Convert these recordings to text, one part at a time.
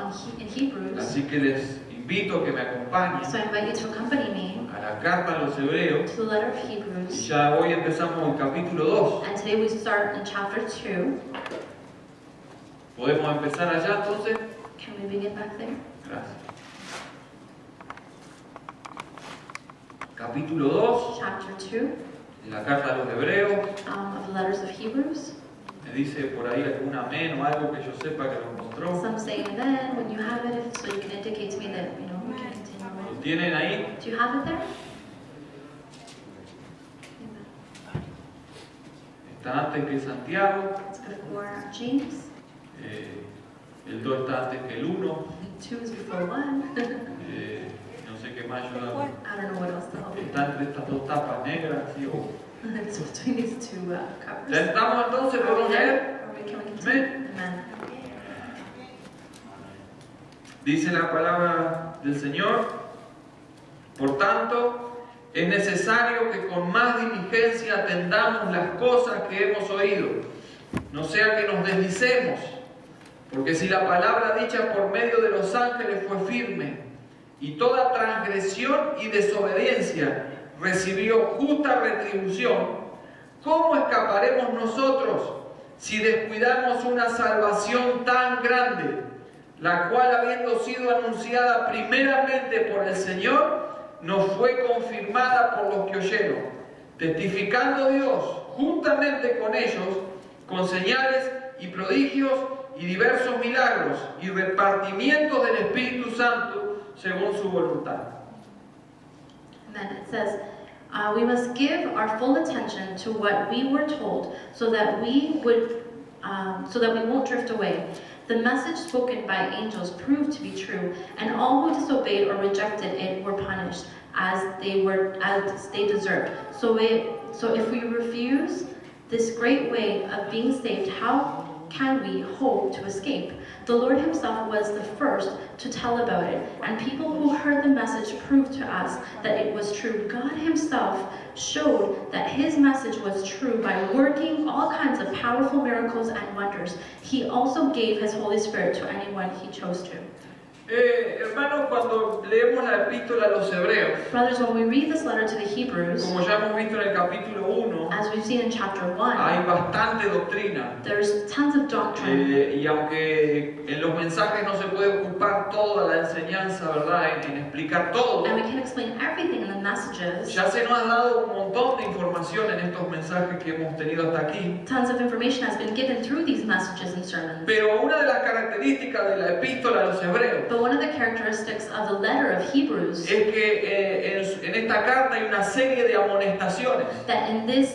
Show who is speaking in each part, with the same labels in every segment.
Speaker 1: in Hebrews.
Speaker 2: Así que les invito a que me acompañen
Speaker 1: So I invite you to accompany me
Speaker 2: a la carta a los Hebreos.
Speaker 1: to the letter of
Speaker 2: Y
Speaker 1: Hebrews.
Speaker 2: ya hoy empezamos el capítulo 2.
Speaker 1: And today we start in chapter 2.
Speaker 2: ¿Podemos empezar allá entonces?
Speaker 1: Can we begin back there?
Speaker 2: Gracias. Capítulo 2
Speaker 1: Chapter 2
Speaker 2: de la carta a los Hebreos.
Speaker 1: of the letters of Hebrews.
Speaker 2: Me dice por ahí algún amén o algo que yo sepa que lo encontró.
Speaker 1: Some say amen when you have it, so you can indicate to me that, we can continue.
Speaker 2: ¿Lo tienen ahí?
Speaker 1: Do you have it there?
Speaker 2: Está antes que Santiago.
Speaker 1: It's before James.
Speaker 2: El 2 está antes que el 1.
Speaker 1: 2 is before 1.
Speaker 2: No sé qué más yo hago.
Speaker 1: I don't know what else to help you.
Speaker 2: Está entre estas dos tapas negras. ¿Sí?
Speaker 1: It's between these two covers.
Speaker 2: ¿Ya estamos entonces? ¿Podemos leer?
Speaker 1: Can we continue? Amen.
Speaker 2: Dice la palabra del Señor: por tanto, es necesario que con más diligencia atendamos las cosas que hemos oído, no sea que nos deslicemos, porque si la palabra dicha por medio de los ángeles fue firme, y toda transgresión y desobediencia recibió justa retribución, ¿cómo escaparemos nosotros si descuidamos una salvación tan grande, la cual, habiendo sido anunciada primeramente por el Señor, nos fue confirmada por los que oyeron, testificando Dios juntamente con ellos, con señales y prodigios y diversos milagros y repartimientos del Espíritu Santo según su voluntad?
Speaker 1: And then it says, we must give our full attention to what we were told, so that we won't drift away. The message spoken by angels proved to be true, and all who disobeyed or rejected it were punished as they deserved. So if we refuse this great way of being saved, how can we hope to escape? The Lord himself was the first to tell about it, and people who heard the message proved to us that it was true. God himself showed that his message was true by working all kinds of powerful miracles and wonders. He also gave his Holy Spirit to anyone he chose to.
Speaker 2: Hermanos, cuando leemos la epístola a los Hebreos,
Speaker 1: Brothers, when we read this letter to the Hebrews,
Speaker 2: como ya hemos visto en el capítulo 1,
Speaker 1: as we've seen in chapter 1,
Speaker 2: hay bastante doctrina.
Speaker 1: there's tons of doctrine.
Speaker 2: Y aunque en los mensajes no se puede ocupar toda la enseñanza, ¿verdad? En explicar todo,
Speaker 1: And we can explain everything in the messages.
Speaker 2: ya se nos ha dado un montón de información en estos mensajes que hemos tenido hasta aquí.
Speaker 1: Tons of information has been given through these messages and sermons.
Speaker 2: Pero una de las características de la epístola a los Hebreos
Speaker 1: But one of the characteristics of the letter of Hebrews
Speaker 2: es que en esta carta hay una serie de amonestaciones.
Speaker 1: that in this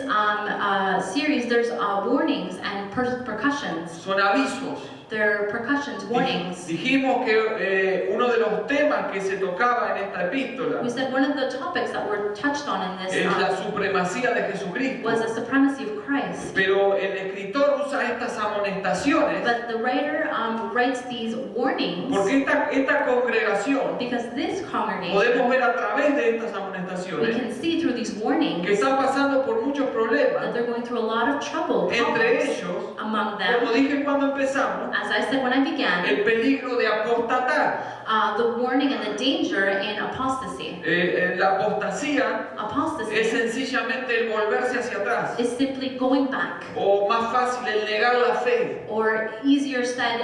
Speaker 1: series there's warnings and percussions.
Speaker 2: Son avisos.
Speaker 1: There are percussions, warnings.
Speaker 2: Dijimos que uno de los temas que se tocaba en esta epístola
Speaker 1: We said one of the topics that were touched on in this
Speaker 2: es la supremacía de Jesucristo.
Speaker 1: was the supremacy of Christ.
Speaker 2: Pero el escritor usa estas amonestaciones
Speaker 1: But the writer writes these warnings
Speaker 2: porque esta congregación,
Speaker 1: because this congregation,
Speaker 2: podemos ver a través de estas
Speaker 1: we
Speaker 2: amonestaciones,
Speaker 1: can see through these warnings
Speaker 2: que están pasando por muchos
Speaker 1: that
Speaker 2: problemas,
Speaker 1: they're going through a lot of trouble,
Speaker 2: entre
Speaker 1: problems.
Speaker 2: ellos,
Speaker 1: Among
Speaker 2: como
Speaker 1: them,
Speaker 2: dije cuando empezamos,
Speaker 1: as I said when I began,
Speaker 2: el peligro de apostatar.
Speaker 1: the warning and the danger in apostasy.
Speaker 2: La apostasía es
Speaker 1: Apostasy
Speaker 2: sencillamente el volverse hacia atrás,
Speaker 1: is simply going back,
Speaker 2: o más fácil, el negar la fe.
Speaker 1: or easier said,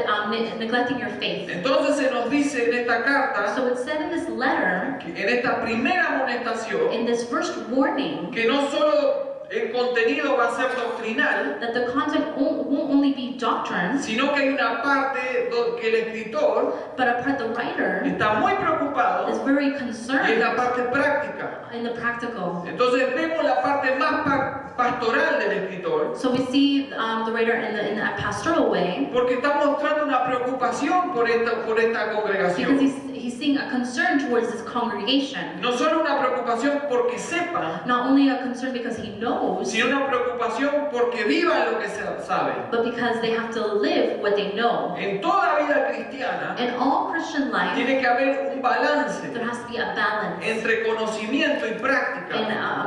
Speaker 1: neglecting your faith.
Speaker 2: Entonces se nos dice en esta carta,
Speaker 1: So it's said in this letter,
Speaker 2: en esta primera amonestación,
Speaker 1: in this first warning,
Speaker 2: que no solo el contenido va a ser doctrinal,
Speaker 1: that the content won't only be doctrine,
Speaker 2: sino que hay una parte que el escritor
Speaker 1: but a part the writer
Speaker 2: está muy preocupado,
Speaker 1: is very
Speaker 2: y es
Speaker 1: concerned
Speaker 2: la parte práctica.
Speaker 1: in the practical.
Speaker 2: Entonces vemos la parte más pastoral del escritor,
Speaker 1: So we see the writer in a pastoral way,
Speaker 2: porque está mostrando una preocupación por esta
Speaker 1: because
Speaker 2: congregación.
Speaker 1: he's seeing a concern towards this congregation.
Speaker 2: No solo una preocupación porque sepan,
Speaker 1: Not only a concern because he knows,
Speaker 2: sino una preocupación porque vivan lo que se sabe.
Speaker 1: but because they have to live what they know.
Speaker 2: En toda vida cristiana
Speaker 1: In all Christian life,
Speaker 2: tiene que haber un balance
Speaker 1: there has to be a balance
Speaker 2: entre conocimiento y práctica.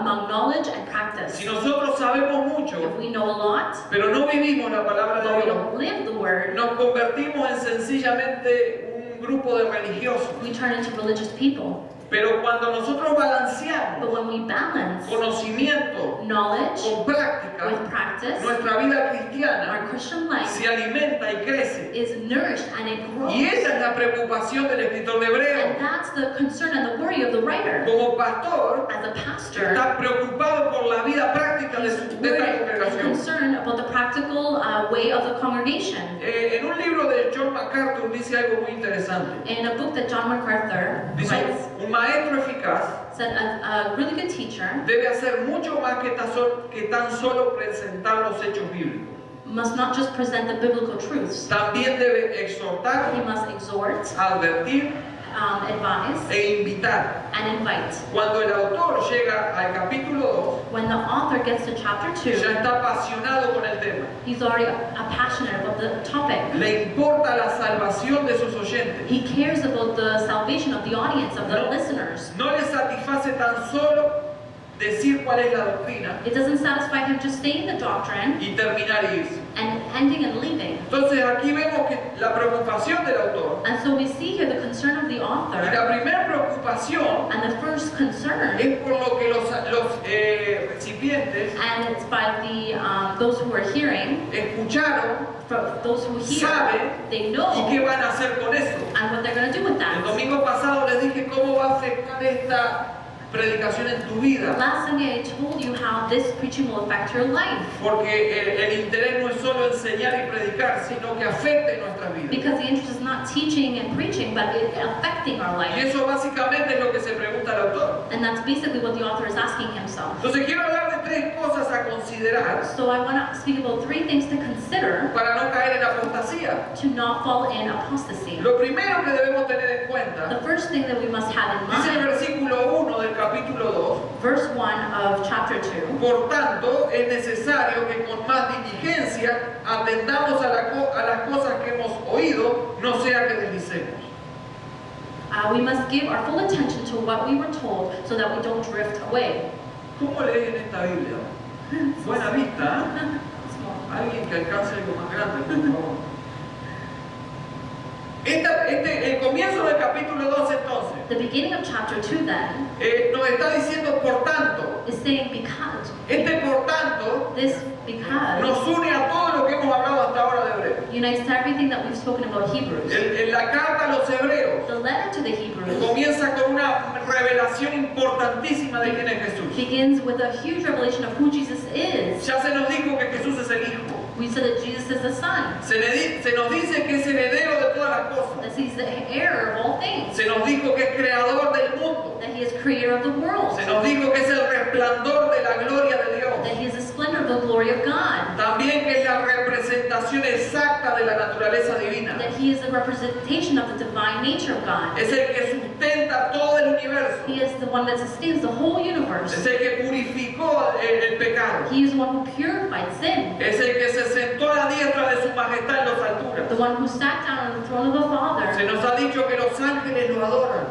Speaker 1: among knowledge and practice.
Speaker 2: Si nosotros sabemos mucho,
Speaker 1: If we know a lot,
Speaker 2: pero no vivimos la palabra
Speaker 1: but
Speaker 2: de
Speaker 1: we
Speaker 2: Dios,
Speaker 1: don't live the word,
Speaker 2: nos convertimos en sencillamente grupo de religiosos.
Speaker 1: We turn into religious people.
Speaker 2: Pero cuando nosotros balanceamos
Speaker 1: But when we balance
Speaker 2: conocimiento
Speaker 1: knowledge
Speaker 2: con práctica,
Speaker 1: with practice,
Speaker 2: nuestra vida cristiana
Speaker 1: our Christian life
Speaker 2: se alimenta y crece.
Speaker 1: is nourished and it grows.
Speaker 2: Y esa es la preocupación del escritor de
Speaker 1: And
Speaker 2: Hebreos.
Speaker 1: that's the concern and the worry of the writer.
Speaker 2: Como pastor,
Speaker 1: As a pastor,
Speaker 2: está preocupado por la vida práctica de esta
Speaker 1: worried and
Speaker 2: congregación.
Speaker 1: concerned about the practical way of the congregation.
Speaker 2: En un libro de John MacArthur dice algo muy interesante.
Speaker 1: In a book that John MacArthur
Speaker 2: Dice,
Speaker 1: writes,
Speaker 2: un maestro eficaz
Speaker 1: said a really good teacher
Speaker 2: debe hacer mucho más que tan solo presentar los hechos bíblicos.
Speaker 1: must not just present the biblical truths.
Speaker 2: También debe exhortar,
Speaker 1: He must exhort,
Speaker 2: advertir
Speaker 1: advise,
Speaker 2: e invitar.
Speaker 1: and invite.
Speaker 2: Cuando el autor llega al capítulo
Speaker 1: When the author gets to chapter
Speaker 2: 2, ya
Speaker 1: 2,
Speaker 2: está apasionado con el tema.
Speaker 1: he's already passionate about the topic.
Speaker 2: Le importa la salvación de sus oyentes.
Speaker 1: He cares about the salvation of the audience, of the
Speaker 2: No.
Speaker 1: listeners.
Speaker 2: No le satisface tan solo decir cuál es la doctrina
Speaker 1: It doesn't satisfy him just saying the doctrine
Speaker 2: y terminar y irse.
Speaker 1: and ending and leaving.
Speaker 2: Entonces aquí vemos que la preocupación del autor,
Speaker 1: And so we see here the concern of the
Speaker 2: y
Speaker 1: author,
Speaker 2: la primera preocupación
Speaker 1: and the first concern,
Speaker 2: es por lo que los recipientes
Speaker 1: and it's by the those who are hearing,
Speaker 2: escucharon
Speaker 1: for those who hear,
Speaker 2: saben
Speaker 1: they
Speaker 2: y
Speaker 1: know,
Speaker 2: qué van a hacer con eso.
Speaker 1: and what they're going to do with
Speaker 2: El
Speaker 1: that.
Speaker 2: domingo pasado les dije cómo va a afectar esta predicación en tu vida,
Speaker 1: Last Sunday I told you how this preaching will affect your life,
Speaker 2: porque el interés no es solo enseñar y predicar, sino que afecte nuestra vida.
Speaker 1: because the interest is not teaching and preaching, but it affecting our
Speaker 2: Y
Speaker 1: life.
Speaker 2: eso básicamente es lo que se pregunta el autor.
Speaker 1: And that's basically what the author is asking himself.
Speaker 2: Entonces quiero hablar de tres cosas a considerar
Speaker 1: So I want to speak about three things to consider
Speaker 2: para no caer en apostasía.
Speaker 1: to not fall in apostasy.
Speaker 2: Lo primero que debemos tener en cuenta,
Speaker 1: The first thing that we must have in
Speaker 2: dice el
Speaker 1: mind,
Speaker 2: versículo 1 del capítulo 2,
Speaker 1: verse 1 of chapter 2,
Speaker 2: por tanto es necesario que con más diligencia atendamos a las cosas que hemos oído, no sea que deslicemos.
Speaker 1: we must give our full attention to what we were told so that we don't drift away.
Speaker 2: ¿Cómo leen esta Biblia? Buena vista, ¿eh?
Speaker 1: Small.
Speaker 2: Alguien que alcance algo más grande, por favor. El comienzo del capítulo 2 entonces
Speaker 1: The beginning of chapter 2 then
Speaker 2: nos está diciendo por tanto.
Speaker 1: is saying because.
Speaker 2: Por tanto
Speaker 1: This because
Speaker 2: nos une a todo lo que hemos hablado hasta ahora de Hebreos.
Speaker 1: unites to everything that we've spoken about Hebrews.
Speaker 2: En la carta a los Hebreos
Speaker 1: The letter to the Hebrews
Speaker 2: comienza con una revelación importantísima de quién es Jesús.
Speaker 1: begins with a huge revelation of who Jesus is.
Speaker 2: Ya se nos dijo que Jesús es el Hijo.
Speaker 1: We said that Jesus is the Son,
Speaker 2: Se nos dice que es heredero de todas las cosas.
Speaker 1: that He's the heir of all things,
Speaker 2: Se nos dijo que es creador del mundo.
Speaker 1: that He is creator of the world,
Speaker 2: Se nos dijo que es el resplandor de la gloria de Dios.
Speaker 1: that He is the splendor of the glory of God,
Speaker 2: También que es la representación exacta de la naturaleza divina.
Speaker 1: that He is the representation of the divine nature of God.
Speaker 2: Es el que sustenta todo el universo.
Speaker 1: He is the one that sustains the whole universe.
Speaker 2: Es el que purificó el pecado.
Speaker 1: He is the one who purified sin,
Speaker 2: Es el que se sentó a la diestra de su majestad en las alturas.
Speaker 1: the one who sat down on the throne of the
Speaker 2: Se
Speaker 1: Father.
Speaker 2: nos ha dicho que los ángeles lo adoran,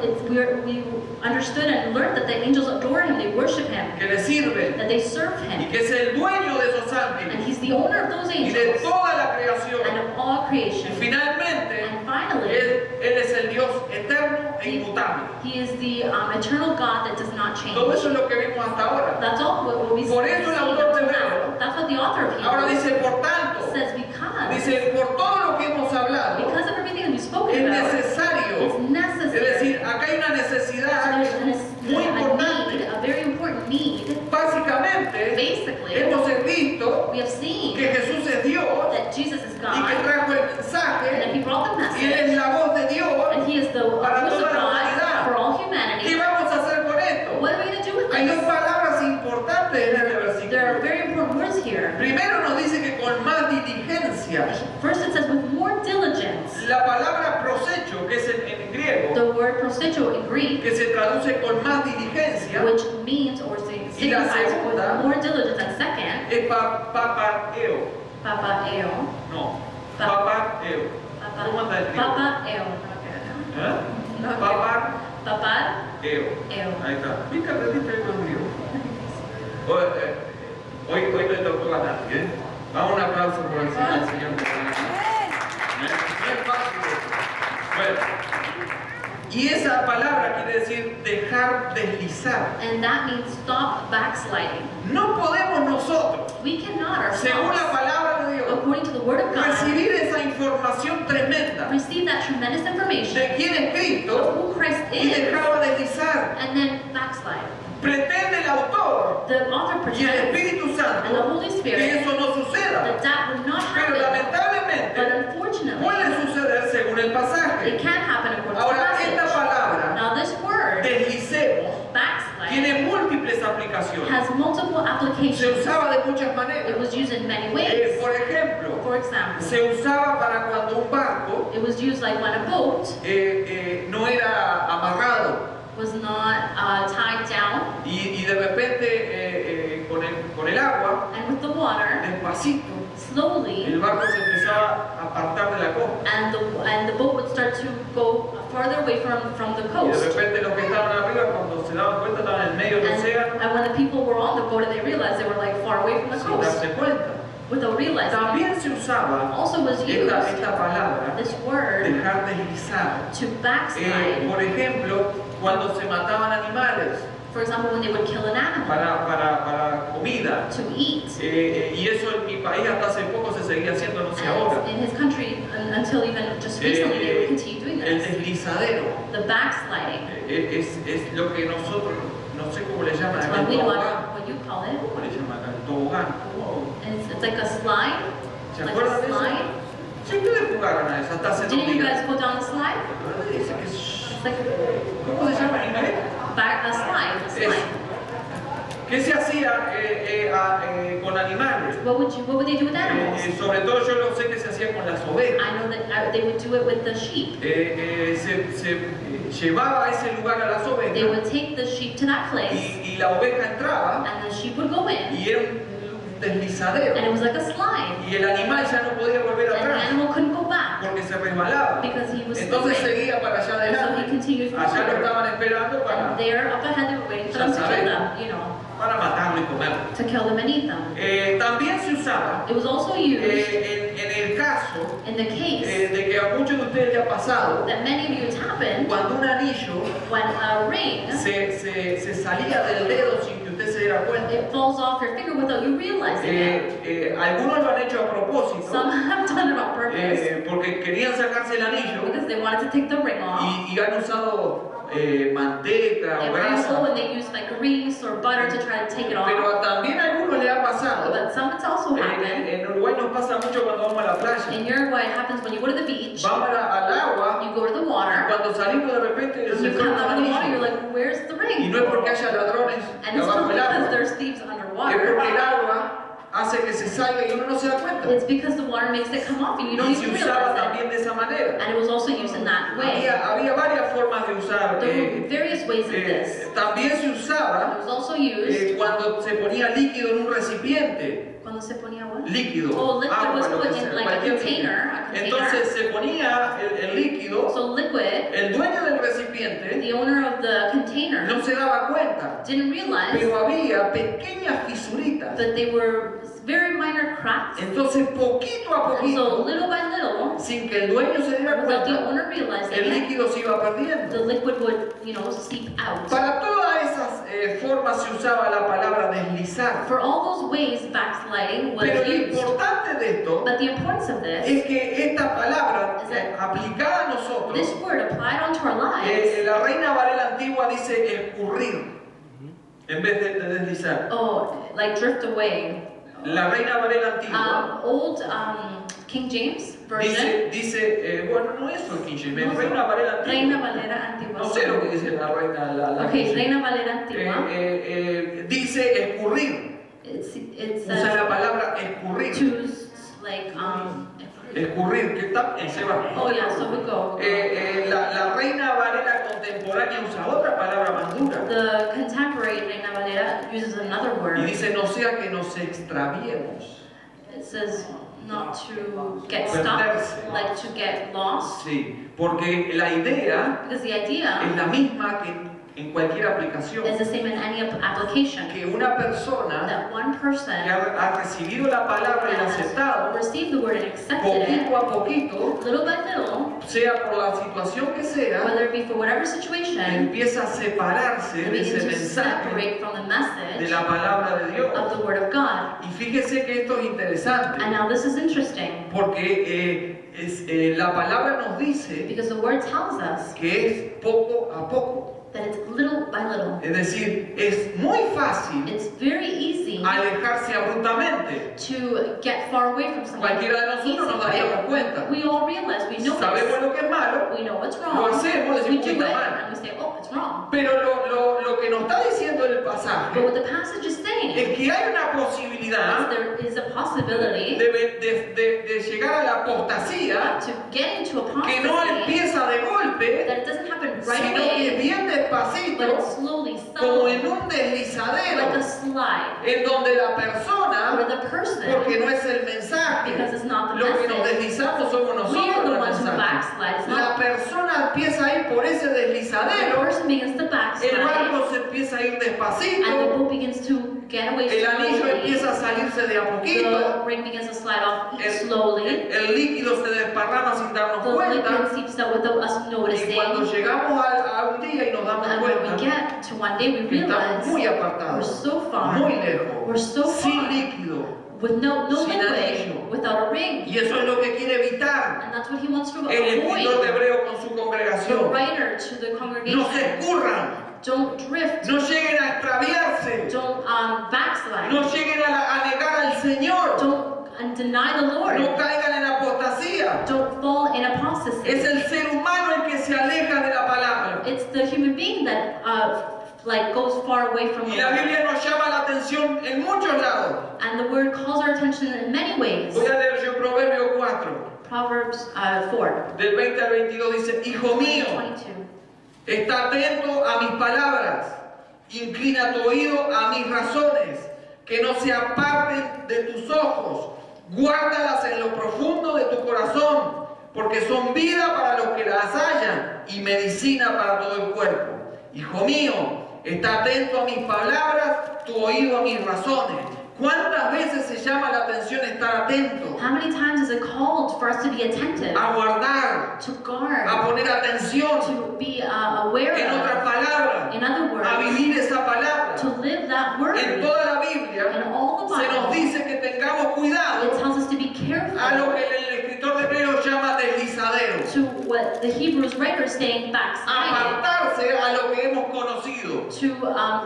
Speaker 1: We understood and learned that the angels adore Him, they worship Him,
Speaker 2: que le sirven,
Speaker 1: that they serve
Speaker 2: y
Speaker 1: Him,
Speaker 2: que es el dueño de esos
Speaker 1: and
Speaker 2: ángeles
Speaker 1: He's the owner of those
Speaker 2: y de
Speaker 1: angels
Speaker 2: toda la
Speaker 1: and
Speaker 2: creación.
Speaker 1: of all
Speaker 2: Y
Speaker 1: creation.
Speaker 2: finalmente,
Speaker 1: And finally,
Speaker 2: Él es el Dios eterno e inmutable.
Speaker 1: He is the eternal God that does not change.
Speaker 2: Todo eso es lo que vimos hasta ahora.
Speaker 1: That's all what we see
Speaker 2: Por eso el autor de
Speaker 1: until
Speaker 2: Hebreos
Speaker 1: now. That's what the author of
Speaker 2: ahora
Speaker 1: Hebrews
Speaker 2: dice, por tanto,
Speaker 1: says, because
Speaker 2: dice, por todo lo que hemos hablado,
Speaker 1: of everything that we've
Speaker 2: es
Speaker 1: spoken about, it's
Speaker 2: necesario. Es
Speaker 1: necessary.
Speaker 2: decir, acá hay una necesidad muy
Speaker 1: a need,
Speaker 2: importante.
Speaker 1: a very important need.
Speaker 2: Básicamente,
Speaker 1: Basically,
Speaker 2: hemos visto
Speaker 1: we have seen
Speaker 2: que Jesús es Dios
Speaker 1: that Jesus is
Speaker 2: y que
Speaker 1: God,
Speaker 2: trajo el
Speaker 1: and
Speaker 2: mensaje
Speaker 1: that He brought the
Speaker 2: y Él es
Speaker 1: message,
Speaker 2: la voz de Dios.
Speaker 1: and He is the voice
Speaker 2: Para
Speaker 1: of
Speaker 2: toda la
Speaker 1: God
Speaker 2: humanidad.
Speaker 1: for all
Speaker 2: ¿Qué
Speaker 1: humanity.
Speaker 2: vamos a hacer con esto?
Speaker 1: What are we going to do with
Speaker 2: Hay dos
Speaker 1: this?
Speaker 2: palabras importantes en este
Speaker 1: There are
Speaker 2: versículo.
Speaker 1: very important words here.
Speaker 2: Primero nos dice que con más diligencia.
Speaker 1: First, it says with more diligence.
Speaker 2: La palabra prosecho, que es en griego,
Speaker 1: The word prosecho in Greek,
Speaker 2: que se traduce con más diligencia,
Speaker 1: which means or
Speaker 2: Y la
Speaker 1: signifies with
Speaker 2: segunda
Speaker 1: more diligence, and second,
Speaker 2: es papaeo.
Speaker 1: papaeo.
Speaker 2: No,
Speaker 1: Pa-
Speaker 2: papaeo. ¿Cómo anda el griego?
Speaker 1: Papaeo.
Speaker 2: ¿Eh?
Speaker 1: Okay.
Speaker 2: Papaeo.
Speaker 1: Papaeo.
Speaker 2: Ahí está. ¿Viste? Aprendiste algo en griego. Hoy le tocó a nadie, ¿eh? Vamos un aplauso por el Señor. No es fácil eso. Bueno, Y esa palabra quiere decir dejar deslizar.
Speaker 1: And that means stop backsliding.
Speaker 2: No podemos nosotros,
Speaker 1: We cannot
Speaker 2: según la
Speaker 1: ourselves,
Speaker 2: palabra de Dios,
Speaker 1: according to the Word of God,
Speaker 2: recibir esa información tremenda
Speaker 1: receive that tremendous information
Speaker 2: de quién es
Speaker 1: of
Speaker 2: Cristo
Speaker 1: who Christ
Speaker 2: y
Speaker 1: is
Speaker 2: dejarlo deslizar.
Speaker 1: and then backslide.
Speaker 2: Pretende el autor
Speaker 1: The author
Speaker 2: y el
Speaker 1: pretends
Speaker 2: Espíritu
Speaker 1: and the
Speaker 2: Santo
Speaker 1: Holy
Speaker 2: que
Speaker 1: Spirit
Speaker 2: eso no suceda.
Speaker 1: that that would not
Speaker 2: Pero
Speaker 1: happen. But
Speaker 2: lamentablemente
Speaker 1: unfortunately,
Speaker 2: puede suceder según el
Speaker 1: it
Speaker 2: pasaje.
Speaker 1: can happen according to the
Speaker 2: Ahora, esta
Speaker 1: passage.
Speaker 2: palabra,
Speaker 1: Now this word,
Speaker 2: deslicemos,
Speaker 1: backslide,
Speaker 2: tiene múltiples aplicaciones.
Speaker 1: has multiple
Speaker 2: Se
Speaker 1: applications.
Speaker 2: usaba de muchas
Speaker 1: It
Speaker 2: maneras.
Speaker 1: was used in many ways.
Speaker 2: Por ejemplo,
Speaker 1: For example,
Speaker 2: se usaba para cuando un barco
Speaker 1: it was used like when a boat
Speaker 2: no era amarrado
Speaker 1: was not tied down,
Speaker 2: y de repente con el agua,
Speaker 1: and with the water,
Speaker 2: despacito,
Speaker 1: slowly,
Speaker 2: el barco se empezaba a apartar de la costa.
Speaker 1: and the boat would start to go farther away from the
Speaker 2: Y de
Speaker 1: coast.
Speaker 2: repente los que estaban arriba, cuando se daban cuenta, estaban en medio del océano
Speaker 1: And when the people were on the boat and they realized they were like far away from the
Speaker 2: sin
Speaker 1: coast,
Speaker 2: darse cuenta.
Speaker 1: without realizing,
Speaker 2: También se usaba
Speaker 1: also was used
Speaker 2: esta palabra,
Speaker 1: this word
Speaker 2: dejar deslizar.
Speaker 1: to backslide.
Speaker 2: Por ejemplo, cuando se mataban animales
Speaker 1: For example, when they would kill an animal
Speaker 2: para comida.
Speaker 1: to eat.
Speaker 2: Y eso en mi país hasta hace poco se seguía haciendo, no sé ahora.
Speaker 1: And in his country, until even just recently, they would continue doing
Speaker 2: El
Speaker 1: this.
Speaker 2: deslizadero
Speaker 1: The backsliding.
Speaker 2: es lo que nosotros, no sé cómo le llaman
Speaker 1: That's
Speaker 2: acá,
Speaker 1: what
Speaker 2: el
Speaker 1: we know
Speaker 2: tobogán.
Speaker 1: what you call it.
Speaker 2: ¿Cómo le llaman acá? El tobogán.
Speaker 1: And it's like a slide.
Speaker 2: ¿Se
Speaker 1: Like
Speaker 2: acuerdan
Speaker 1: a
Speaker 2: de eso?
Speaker 1: slide.
Speaker 2: Si ustedes jugaron a eso, hasta hace 2
Speaker 1: Didn't you
Speaker 2: días.
Speaker 1: guys go down the slide?
Speaker 2: Dice que
Speaker 1: It's like
Speaker 2: ¿Cómo se llama en inglés?
Speaker 1: a slide. A slide.
Speaker 2: ¿Qué se hacía con animales?
Speaker 1: What would they do with animals?
Speaker 2: Sobre todo yo lo sé que se hacía con las ovejas.
Speaker 1: I know that they would do it with the sheep.
Speaker 2: Se llevaba a ese lugar a las
Speaker 1: They
Speaker 2: ovejas
Speaker 1: would take the sheep to that place,
Speaker 2: y la oveja entraba
Speaker 1: and the sheep would go in,
Speaker 2: y era un deslizadero
Speaker 1: and it was like a slide.
Speaker 2: y el animal ya no podía volver
Speaker 1: And the
Speaker 2: atrás
Speaker 1: animal couldn't go back
Speaker 2: porque se resbalaba.
Speaker 1: because he was
Speaker 2: Entonces
Speaker 1: slipping.
Speaker 2: seguía para allá
Speaker 1: And so he
Speaker 2: adelante.
Speaker 1: continued
Speaker 2: Allá lo
Speaker 1: forward.
Speaker 2: estaban esperando
Speaker 1: And there, up ahead, they were waiting for them to kill them,
Speaker 2: para matarlo y comerlo.
Speaker 1: to kill them and eat them.
Speaker 2: También se usaba
Speaker 1: It was also used
Speaker 2: en el caso
Speaker 1: in the case
Speaker 2: de que a muchos de ustedes les ha pasado
Speaker 1: that many of you it's happened
Speaker 2: cuando un anillo
Speaker 1: when a ring,
Speaker 2: se salía del dedo sin que usted se diera cuenta.
Speaker 1: it falls off your finger without you realizing it.
Speaker 2: Algunos lo han hecho a propósito
Speaker 1: Some have done it on purpose
Speaker 2: porque querían sacarse el anillo
Speaker 1: because they wanted to take the ring off.
Speaker 2: y han usado manteca o
Speaker 1: They were
Speaker 2: grasa.
Speaker 1: useful when they used like grease or butter to try to take it off.
Speaker 2: Pero también a algunos les ha pasado.
Speaker 1: But some it's also happened.
Speaker 2: En Uruguay nos pasa mucho cuando vamos a la playa.
Speaker 1: In Uruguay, it happens when you go to the beach,
Speaker 2: Vamos al agua
Speaker 1: you go to the
Speaker 2: y
Speaker 1: water,
Speaker 2: cuando salimos de repente
Speaker 1: and
Speaker 2: se
Speaker 1: you
Speaker 2: fue
Speaker 1: come
Speaker 2: el
Speaker 1: out of the water, you're
Speaker 2: anillo.
Speaker 1: like, where's the
Speaker 2: Y
Speaker 1: ring?
Speaker 2: no es porque haya ladrones
Speaker 1: And it's not
Speaker 2: abajo del
Speaker 1: because
Speaker 2: agua.
Speaker 1: there's thieves
Speaker 2: Es
Speaker 1: underwater.
Speaker 2: porque el agua hace que se salga y uno no se da cuenta.
Speaker 1: It's because the water makes it come off and you don't
Speaker 2: Y se
Speaker 1: even
Speaker 2: usaba
Speaker 1: realize it.
Speaker 2: también de esa manera.
Speaker 1: And it was also used in that way.
Speaker 2: Había varias formas de usar.
Speaker 1: There were various ways of this.
Speaker 2: También se
Speaker 1: It
Speaker 2: usaba
Speaker 1: was also used
Speaker 2: cuando se ponía líquido en un recipiente.
Speaker 1: cuando se ponía what?
Speaker 2: Líquido,
Speaker 1: Oh, liquid
Speaker 2: agua,
Speaker 1: was
Speaker 2: lo
Speaker 1: put
Speaker 2: que
Speaker 1: in
Speaker 2: sea,
Speaker 1: like a
Speaker 2: cualquier
Speaker 1: container.
Speaker 2: Entonces se ponía el líquido,
Speaker 1: So liquid,
Speaker 2: el dueño del recipiente
Speaker 1: the owner of the container
Speaker 2: no se daba cuenta,
Speaker 1: didn't realize
Speaker 2: pero había pequeñas fisuritas.
Speaker 1: that they were very minor cracks.
Speaker 2: Entonces poquito a
Speaker 1: And so
Speaker 2: poquito,
Speaker 1: little by little,
Speaker 2: sin que el dueño se diera
Speaker 1: without the
Speaker 2: cuenta,
Speaker 1: owner realizing
Speaker 2: el
Speaker 1: it,
Speaker 2: líquido se iba perdiendo.
Speaker 1: the liquid would, seep out.
Speaker 2: Para todas esas formas se usaba la palabra deslizar.
Speaker 1: For all those ways, backsliding was
Speaker 2: Pero lo
Speaker 1: used.
Speaker 2: importante de esto
Speaker 1: But the importance of this,
Speaker 2: es que esta palabra aplicada a nosotros,
Speaker 1: this word applied onto our lives.
Speaker 2: la Reina Valera antigua dice escurrir en vez de deslizar.
Speaker 1: Oh, like drift away.
Speaker 2: La Reina Valera antigua
Speaker 1: Old King James version.
Speaker 2: dice bueno, no es el King James,
Speaker 1: No,
Speaker 2: es Reina Valera
Speaker 1: Reina
Speaker 2: antigua.
Speaker 1: Valera antigua.
Speaker 2: No sé lo que dice la Reina la
Speaker 1: Okay,
Speaker 2: King James.
Speaker 1: Reina Valera antigua.
Speaker 2: Dice escurrir.
Speaker 1: It's
Speaker 2: Usa la palabra escurrir.
Speaker 1: to like
Speaker 2: Escurrir, que está en Seba.
Speaker 1: Oh yeah, so we go.
Speaker 2: La Reina Valera contemporánea usa otra palabra más dura.
Speaker 1: The contemporary Reina Valera uses another
Speaker 2: Y
Speaker 1: word.
Speaker 2: dice, no sea que nos extraviemos.
Speaker 1: It says not to get stuck,
Speaker 2: Perderse.
Speaker 1: like to get lost.
Speaker 2: Sí, porque la idea
Speaker 1: Because the idea
Speaker 2: es la misma que en cualquier aplicación.
Speaker 1: is the same in any application.
Speaker 2: Que una persona
Speaker 1: That one
Speaker 2: que
Speaker 1: person
Speaker 2: ha recibido la palabra y la ha
Speaker 1: has
Speaker 2: aceptado,
Speaker 1: received received the word and accepted it,
Speaker 2: poquito a poquito,
Speaker 1: little by little,
Speaker 2: sea por la situación que sea,
Speaker 1: whether it be for whatever situation,
Speaker 2: empieza a separarse
Speaker 1: they
Speaker 2: de
Speaker 1: begin
Speaker 2: ese
Speaker 1: to
Speaker 2: mensaje
Speaker 1: separate from the
Speaker 2: de
Speaker 1: message
Speaker 2: la palabra de Dios.
Speaker 1: of the word of God.
Speaker 2: Y fíjese que esto es interesante,
Speaker 1: And now this is interesting,
Speaker 2: porque la palabra nos dice
Speaker 1: because the word tells us
Speaker 2: que es poco a poco.
Speaker 1: that it's little by little.
Speaker 2: Es decir, es muy fácil
Speaker 1: It's very easy
Speaker 2: alejarse abruptamente.
Speaker 1: to get far away from something.
Speaker 2: Cualquiera de nosotros nos daríamos cuenta.
Speaker 1: We all realize, we know
Speaker 2: Sabemos
Speaker 1: this,
Speaker 2: lo que es malo,
Speaker 1: we know what's
Speaker 2: lo
Speaker 1: wrong,
Speaker 2: hacemos,
Speaker 1: we
Speaker 2: decimos
Speaker 1: do
Speaker 2: que
Speaker 1: it,
Speaker 2: está mal.
Speaker 1: and we say, oh, it's wrong.
Speaker 2: Pero lo que nos está diciendo el
Speaker 1: But
Speaker 2: pasaje
Speaker 1: what the passage is saying
Speaker 2: es que hay una
Speaker 1: is
Speaker 2: posibilidad
Speaker 1: there is a possibility
Speaker 2: de llegar a la apostasía
Speaker 1: to get into
Speaker 2: que no
Speaker 1: apostasy,
Speaker 2: empieza de golpe,
Speaker 1: that it doesn't happen right
Speaker 2: sino que
Speaker 1: away,
Speaker 2: bien
Speaker 1: but
Speaker 2: despacito,
Speaker 1: it's slowly,
Speaker 2: como
Speaker 1: subtly,
Speaker 2: en un
Speaker 1: like a
Speaker 2: deslizadero,
Speaker 1: slide,
Speaker 2: en donde la
Speaker 1: where
Speaker 2: persona,
Speaker 1: the person,
Speaker 2: porque no es el mensaje,
Speaker 1: because it's not the
Speaker 2: lo que nos
Speaker 1: message,
Speaker 2: deslizamos somos
Speaker 1: we are
Speaker 2: nosotros
Speaker 1: the
Speaker 2: el
Speaker 1: ones who
Speaker 2: mensaje.
Speaker 1: backslide. It's
Speaker 2: La
Speaker 1: not
Speaker 2: persona empieza a ir por ese
Speaker 1: the
Speaker 2: deslizadero,
Speaker 1: person begins to
Speaker 2: el
Speaker 1: backslide,
Speaker 2: barco se empieza a ir
Speaker 1: and the
Speaker 2: despacito,
Speaker 1: boat begins to get away
Speaker 2: el anillo
Speaker 1: slowly.
Speaker 2: empieza a salirse de a
Speaker 1: The
Speaker 2: poquito,
Speaker 1: ring begins to slide off
Speaker 2: el,
Speaker 1: slowly.
Speaker 2: el líquido se desparrama sin darnos
Speaker 1: The liquid
Speaker 2: cuenta,
Speaker 1: seeps out without us
Speaker 2: y
Speaker 1: noticing.
Speaker 2: cuando llegamos a un día y nos damos
Speaker 1: And when we
Speaker 2: cuenta,
Speaker 1: get to one day, we
Speaker 2: que estamos
Speaker 1: realize
Speaker 2: muy
Speaker 1: we're
Speaker 2: apartados,
Speaker 1: so far,
Speaker 2: muy lejos,
Speaker 1: we're so
Speaker 2: sin
Speaker 1: far,
Speaker 2: líquido,
Speaker 1: with no
Speaker 2: sin
Speaker 1: liquid,
Speaker 2: anillo.
Speaker 1: without a ring.
Speaker 2: y eso es lo que quiere evitar
Speaker 1: And that's what he wants to
Speaker 2: el escritor de
Speaker 1: avoid.
Speaker 2: Hebreo con su
Speaker 1: The
Speaker 2: congregación.
Speaker 1: writer to the
Speaker 2: No se
Speaker 1: congregation,
Speaker 2: escurran,
Speaker 1: don't drift,
Speaker 2: no lleguen a extraviarse,
Speaker 1: don't backslide,
Speaker 2: no lleguen a negar al Señor,
Speaker 1: don't deny the Lord,
Speaker 2: no caigan en apostasía.
Speaker 1: don't fall in apostasy.
Speaker 2: Es el ser humano el que se aleja de la palabra.
Speaker 1: It's the human being that like goes far away from
Speaker 2: Y
Speaker 1: the
Speaker 2: la
Speaker 1: Lord.
Speaker 2: Biblia nos llama la atención en muchos lados.
Speaker 1: And the word calls our attention in many ways.
Speaker 2: Voy a leer yo Proverbio 4,
Speaker 1: Proverbs 4,
Speaker 2: del 20 al 22, dice: Hijo mío,
Speaker 1: 22.
Speaker 2: está atento a mis palabras, inclina tu oído a mis razones, que no se aparten de tus ojos, guárdalas en lo profundo de tu corazón, porque son vida para los que las hallan y medicina para todo el cuerpo. Hijo mío, está atento a mis palabras, tu oído a mis razones. ¿Cuántas veces se llama la atención estar atento?
Speaker 1: How many times is it called for us to be attentive,
Speaker 2: A guardar,
Speaker 1: to guard,
Speaker 2: a poner atención,
Speaker 1: to be aware
Speaker 2: en otras
Speaker 1: of,
Speaker 2: palabras,
Speaker 1: in other
Speaker 2: a
Speaker 1: words,
Speaker 2: vivir esa palabra.
Speaker 1: to live that word?
Speaker 2: En toda la Biblia
Speaker 1: In all the
Speaker 2: se nos
Speaker 1: Bible,
Speaker 2: dice que tengamos
Speaker 1: it
Speaker 2: cuidado
Speaker 1: tells us to be
Speaker 2: a lo
Speaker 1: careful
Speaker 2: que el escritor de Hebreos llama deslizadero.
Speaker 1: to what the Hebrews writer is saying, backsliding,
Speaker 2: Apartarse a lo que hemos conocido,
Speaker 1: to